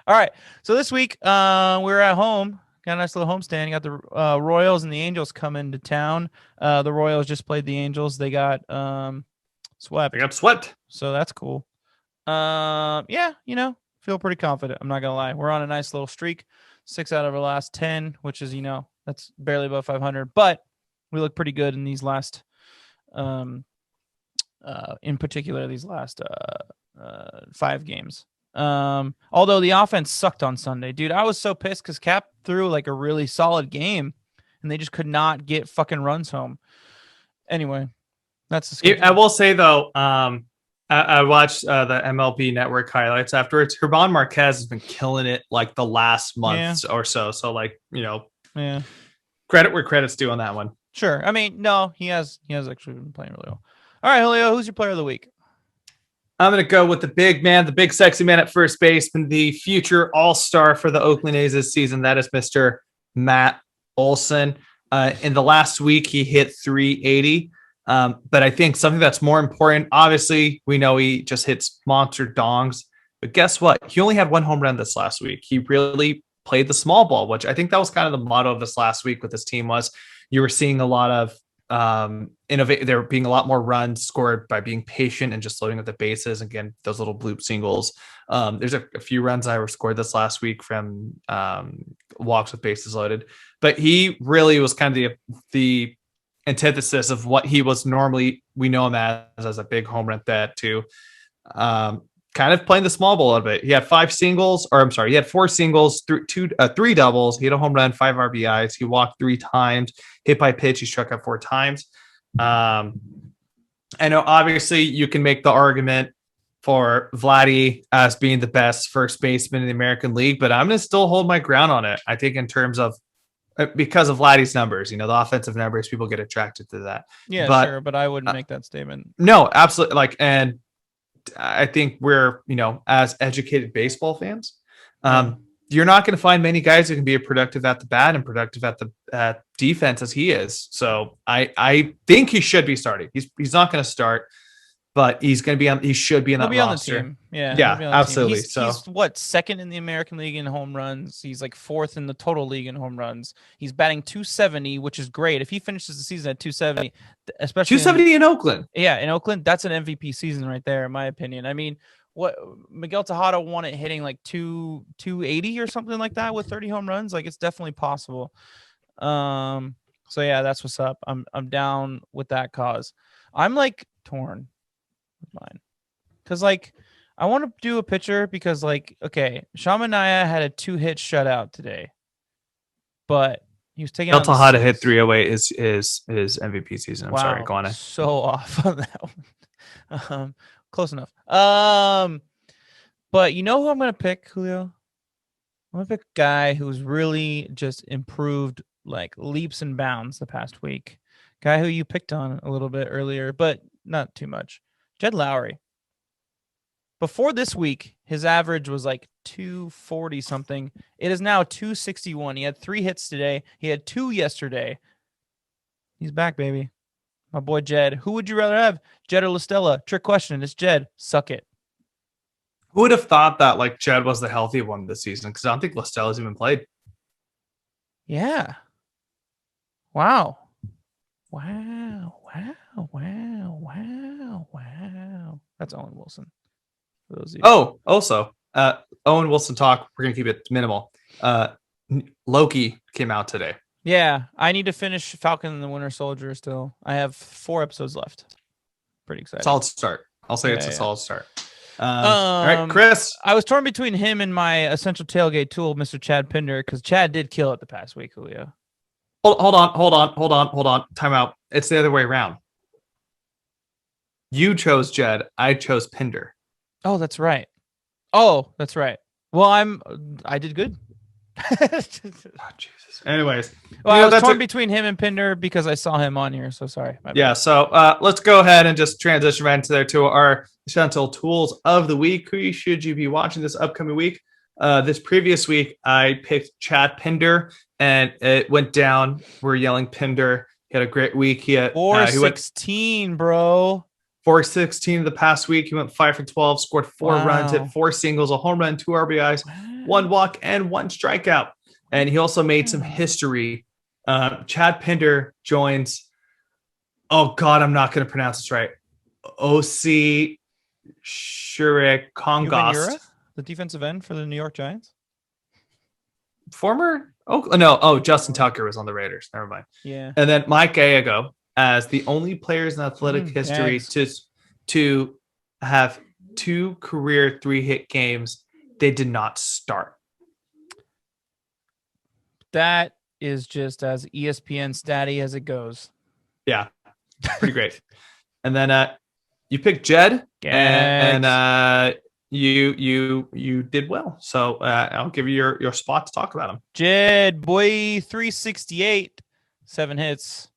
All right, so this week we're at home. Got a nice little homestand. You got the Royals and the Angels coming to town. The Royals just played the Angels. They got swept. They got swept. So that's cool. Feel pretty confident. I'm not gonna lie. We're on a nice little streak. 6 out of our last 10, which is that's barely above 500. But we look pretty good in these last, in particular these last 5 games. Although the offense sucked on Sunday, dude. I was so pissed because Cap threw like a really solid game and they just could not get fucking runs home. Anyway, that's the schedule. I will say though, I watched the MLB Network highlights afterwards. German Marquez has been killing it like the last month or so. So like, credit where credit's due on that one. Sure. I mean, no, he has actually been playing really well. All right, Julio, who's your player of the week? I'm going to go with the big man, the big sexy man at first base, and the future all-star for the Oakland A's this season. That is Mr. Matt Olson. In the last week, he hit 380. But I think something that's more important, obviously, we know he just hits monster dongs. But guess what? He only had 1 home run this last week. He really played the small ball, which I think that was kind of the motto of this last week with this team was you were seeing a lot of innovate. There being a lot more runs scored by being patient and just loading up the bases. Again, those little bloop singles. There's a few runs I scored this last week from walks with bases loaded, but he really was kind of the antithesis of what he was normally. We know him as a big home run bat too. Kind of playing the small ball a little bit. He had he had 4 singles, three doubles. He had a home run, 5 RBIs. He walked 3 times, hit by pitch. He struck out 4 times. I know obviously you can make the argument for Vladdy as being the best first baseman in the American League, but I'm going to still hold my ground on it. I think in terms of, because of Vladdy's numbers, the offensive numbers, people get attracted to that. Yeah, sure, but I wouldn't make that statement. No, absolutely. And I think we're, as educated baseball fans, you're not going to find many guys who can be productive at the bat and productive at the defense as he is. So I think he should be starting. He's not going to start, but he should be on that roster. On the team. Yeah, absolutely. He's what, second in the American League in home runs. He's like 4th in the total league in home runs. He's batting .270, which is great. If he finishes the season at .270, especially .270 in Oakland. Yeah, in Oakland, that's an MVP season right there, in my opinion. I mean, what Miguel Tejada won it hitting like 280 or something like that with 30 home runs. Like, it's definitely possible. So yeah, that's what's up. I'm down with that cause. I'm like torn with mine, because like I want to do a pitcher because like, okay, Shamanaya had a 2-hit shutout today, but he was taking Miguel Tejada hit 308 is MVP season. I'm sorry, go on. So off on that one. Close enough. But you know who I'm gonna pick, Julio? I'm gonna pick a guy who's really just improved like leaps and bounds the past week. Guy who you picked on a little bit earlier, but not too much. Jed Lowry. Before this week, his average was like 240 something. It is now 261. He had 3 hits today. He had 2 yesterday. He's back, baby. My boy Jed. Who would you rather have, Jed or LaStella? Trick question. It's Jed. Suck it. Who would have thought that like Jed was the healthy one this season? Because I don't think LaStella's even played. Yeah. Wow. That's Owen Wilson. For those of you. Oh, also, Owen Wilson talk. We're gonna keep it minimal. Loki came out today. Yeah, I need to finish Falcon and the Winter Soldier still. I have 4 episodes left. Pretty excited. Solid start. I'll say it's a solid start. All right, Chris. I was torn between him and my essential tailgate tool, Mr. Chad Pinder, because Chad did kill it the past week, Julio. Hold on. Time out. It's the other way around. You chose Jed. I chose Pinder. Oh, that's right. Well, I did good. Oh, Jesus. Anyways, well, I was torn between him and Pinder because I saw him on here. So sorry. Yeah. So let's go ahead and just transition right into there to our essential tools of the week. Who should you be watching this upcoming week? This previous week, I picked Chad Pinder, and it went down. We're yelling Pinder. He had a great week. He had 416, bro. 416 the past week. He went 5 for 12, scored 4 runs, hit 4 singles, a home run, 2 RBIs, 1 walk, and 1 strikeout. And he also made some history. Chad Pinder joins, oh God, I'm not going to pronounce this right. O.C. Shurik Kongos. The defensive end for the New York Giants? Justin Tucker was on the Raiders. Never mind. Yeah. And then Mike Gallego as the only players in athletic history to have 2 career 3-hit games. They did not start. That is just as ESPN statty as it goes. Yeah, pretty great. And then you picked Jed, and you did well. So I'll give you your spot to talk about him. Jed, boy, 368, 7 hits.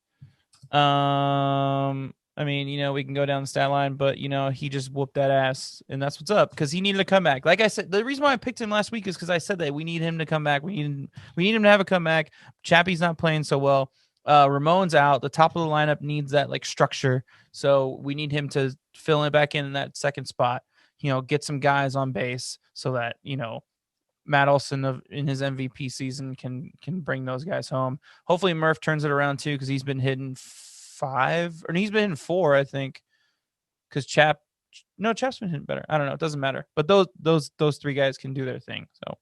I mean, we can go down the stat line, but he just whooped that ass, and that's what's up because he needed a comeback. Like I said, the reason why I picked him last week is because I said that we need him to come back. We need him to have a comeback. Chappie's not playing so well. Ramon's out. The top of the lineup needs that like structure, so we need him to fill it back in that second spot. Get some guys on base so that Matt Olson in his MVP season can bring those guys home. Hopefully Murph turns it around too because he's been hitting 5, or he's been hitting 4, I think. Because Chap's been hitting better. I don't know. It doesn't matter. But those 3 guys can do their thing. So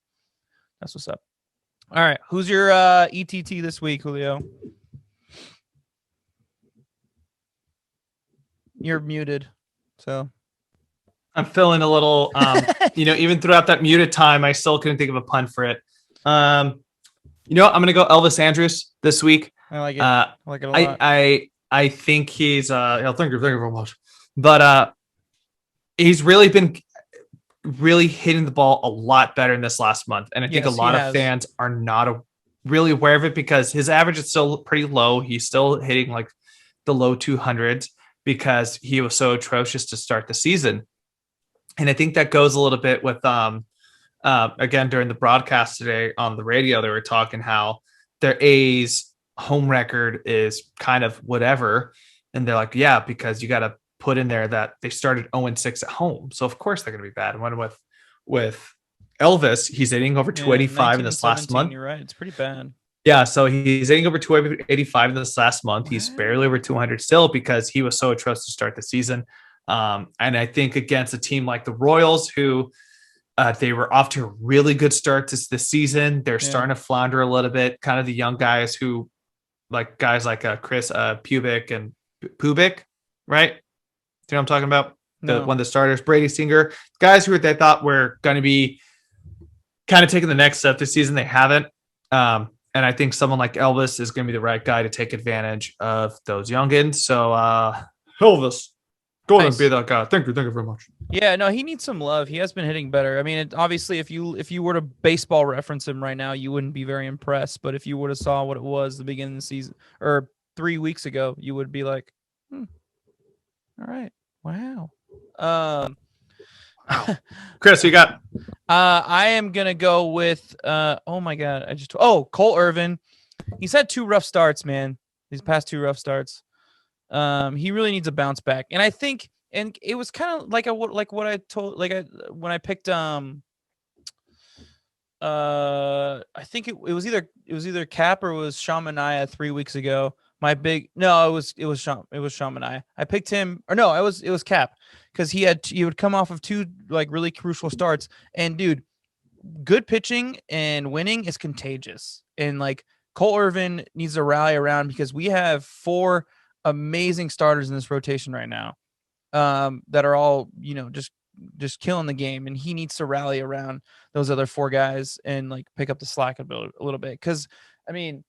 that's what's up. All right. Who's your ETT this week, Julio? You're muted. So I'm feeling a little, even throughout that muted time, I still couldn't think of a pun for it. I'm going to go Elvis Andrus this week. I like it. I like it a lot. I think he's, thank you very much. But he's really been hitting the ball a lot better in this last month. And I think a lot of fans are not really aware of it because his average is still pretty low. He's still hitting like the low 200s because he was so atrocious to start the season. And I think that goes a little bit with, again, during the broadcast today on the radio, they were talking how their A's home record is kind of whatever. And they're like, yeah, because you got to put in there that they started 0-6 at home. So of course they're going to be bad. And when with Elvis, he's hitting over 285 in this last month. You're right. It's pretty bad. Yeah. So he's hitting over 285 in this last month. Wow. He's barely over 200 still because he was so atrocious to start the season. And I think against a team like the Royals, who they were off to a really good start this season. They're starting to flounder a little bit. Kind of the young guys who guys like Chris Pubic and Pubic, right? Do you know what I'm talking about? One of the starters, Brady Singer, guys who they thought were going to be kind of taking the next step this season. They haven't. And I think someone like Elvis is going to be the right guy to take advantage of those youngins. So Elvis, go ahead and be that guy. Thank you very much. Yeah, no, he needs some love. He has been hitting better. I mean, obviously, if you were to baseball reference him right now, you wouldn't be very impressed. But if you would have saw what it was the beginning of the season or 3 weeks ago, you would be like, all right. Wow. Chris, you got? I am gonna go with. Oh my God! Cole Irvin. He's had 2 rough starts, man. These past 2 rough starts. He really needs a bounce back, and I think, and it was kind of like what I told, when I picked. I think it was either Cap or it was Sean Manaea 3 weeks ago. It was Sean Manaea. I picked him, or no, it was Cap, because he would come off of 2 really crucial starts, and dude, good pitching and winning is contagious, and Cole Irvin needs to rally around because we have 4 amazing starters in this rotation right now, that are all just killing the game, and he needs to rally around those other 4 guys and pick up the slack a little bit, because I mean.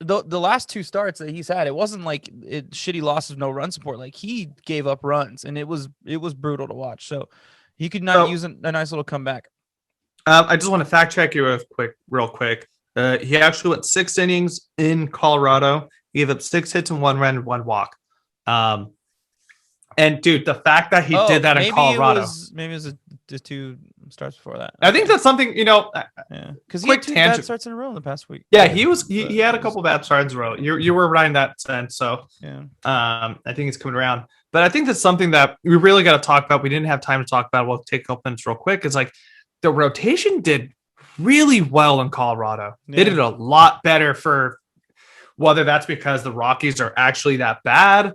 The last 2 starts that he's had, it wasn't shitty losses, no run support. He gave up runs, and it was brutal to watch. So he could not use a nice little comeback. I just want to fact check you real quick. He actually went 6 innings in Colorado. He gave up 6 hits and 1 run and 1 walk. And dude, the fact that he did that in Colorado, maybe it was just 2 starts before that. I think that's something, because he had 2 bad starts in a row in the past week. Yeah, he had a couple bad starts in a row. You were right in that sense. So yeah, I think it's coming around. But I think that's something that we really got to talk about. We didn't have time to talk about. We'll take a couple minutes real quick. It's the rotation did really well in Colorado. Yeah. They did a lot better, for whether that's because the Rockies are actually that bad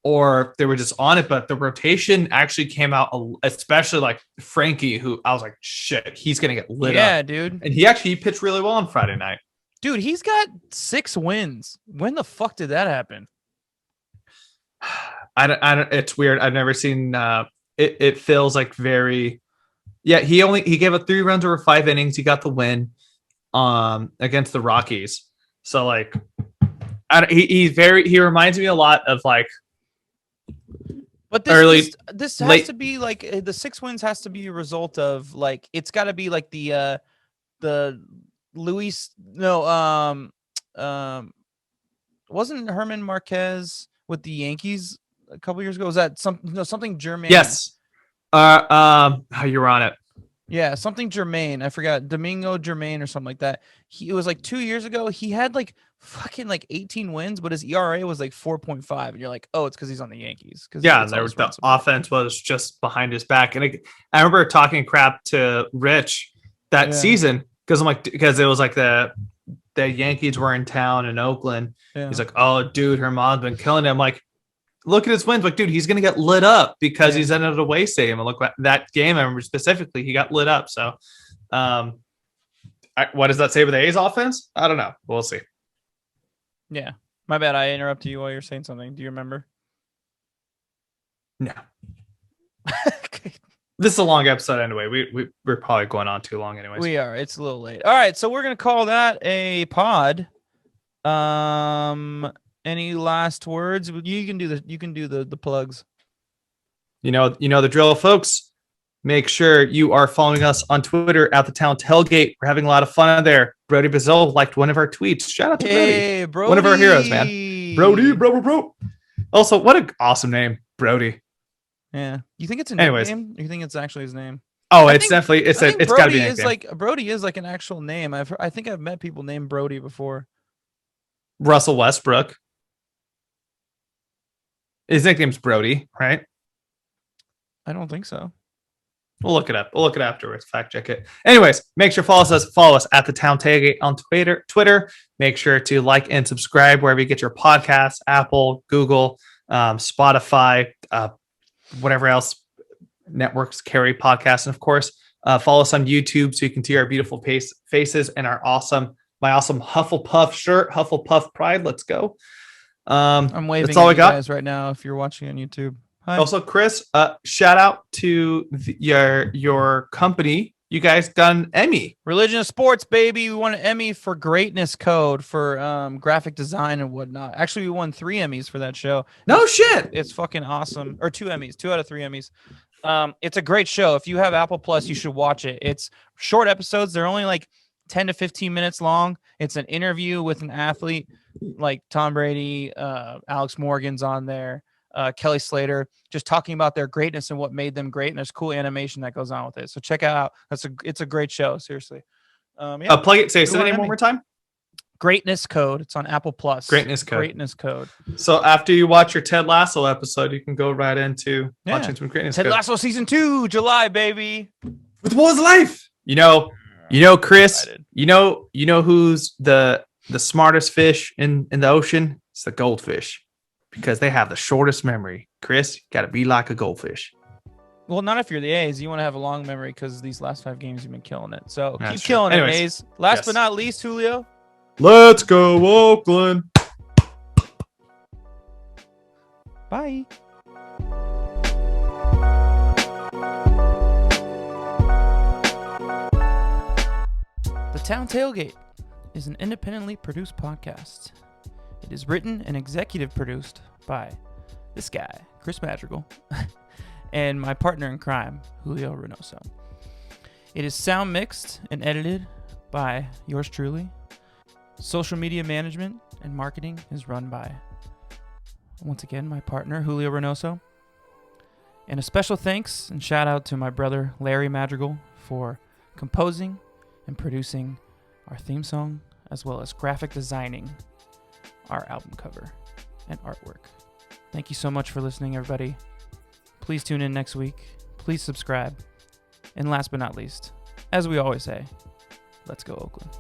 or they were just on it, but the rotation actually came out, especially Frankie, who I was like, shit, he's going to get lit up. Yeah, dude. And he pitched really well on Friday night. Dude, he's got 6 wins. When the fuck did that happen? I don't, it's weird. I've never seen, it feels very, he gave up 3 runs over 5 innings. He got the win, against the Rockies. So he reminds me a lot of but this has to be the 6 wins has to be a result of it's got to be the Luis wasn't Herman Marquez with the Yankees a couple years ago? Was that something Germain? Yes. How you were on it? Yeah, something Germain. I forgot, Domingo Germain or something like that. It was 2 years ago. He had fucking 18 wins, but his ERA was 4.5, and you're like, oh, it's because he's on the Yankees. Yeah, the offense was just behind his back, and I remember talking crap to Rich that season because I'm because it was the Yankees were in town in Oakland. Yeah. He's like, oh, dude, her mom's been killing him. Like, look at his wins. Like, dude, he's going to get lit up because he's in an away stadium. And look, that game, I remember specifically, he got lit up. So, what does that say with the A's offense? I don't know. We'll see. Yeah. My bad. I interrupted you while you're saying something. Do you remember? No. Okay. This is a long episode anyway. We're probably going on too long anyways. We are. It's a little late. All right. So we're going to call that a pod. Any last words? You can do the plugs. You know the drill, folks. Make sure you are following us on Twitter at the Town Tailgate. We're having a lot of fun there. Brody Bazil liked one of our tweets. Shout out to Brody. Brody. One of our heroes, man. Brody, bro. Also, what an awesome name, Brody. Yeah. You think it's a nickname? Or you think it's actually his name? Oh, it's definitely it's got to be a nickname. Brody is like an actual name. I think I've met people named Brody before. Russell Westbrook. His nickname's Brody, right? I don't think so. We'll look it up. We'll look it afterwards. Fact check it. Anyways, make sure follow us at the Town Tailgate on Twitter. Make sure to like and subscribe wherever you get your podcasts, Apple, Google, Spotify, whatever else networks carry podcasts. And of course, follow us on YouTube so you can see our beautiful faces and my awesome Hufflepuff shirt, Hufflepuff Pride. Let's go. I'm waving that's all at I got. You guys right now if you're watching on YouTube. Hi. Also, Chris, shout out to your company. You guys got an Emmy. Religion of Sports, baby. We won an Emmy for Greatness Code for graphic design and whatnot. Actually, we won 3 Emmys for that show. No shit. It's fucking awesome. Or 2 Emmys, 2 out of 3 Emmys. It's a great show. If you have Apple Plus, you should watch it. It's short episodes. They're only like 10 to 15 minutes long. It's an interview with an athlete like Tom Brady, Alex Morgan's on there. Kelly Slater, just talking about their greatness and what made them great, and there's cool animation that goes on with it. So check it out. It's a great show, seriously. Plug it. Say the name one more time. Greatness Code. It's on Apple Plus. Greatness Code. So after you watch your Ted Lasso episode, you can go right into watching some Greatness Code. Ted Lasso season 2, July, baby. With Wall's Life. You know, Chris. You know who's the smartest fish in the ocean? It's the goldfish. Because they have the shortest memory. Chris, got to be like a goldfish. Well, not if you're the A's. You want to have a long memory because these last 5 games you've been killing it. So That's keep killing Anyways, it, A's. Last but not least, Julio. Let's go, Oakland. Bye. The Town Tailgate is an independently produced podcast. It is written and executive produced by this guy, Chris Madrigal, and my partner in crime, Julio Reynoso. It is sound mixed and edited by yours truly. Social media management and marketing is run by, once again, my partner, Julio Reynoso. And a special thanks and shout out to my brother, Larry Madrigal, for composing and producing our theme song, as well as graphic designing our album cover and artwork. Thank you so much for listening, everybody. Please tune in next week. Please subscribe. And last but not least, as we always say, let's go, Oakland.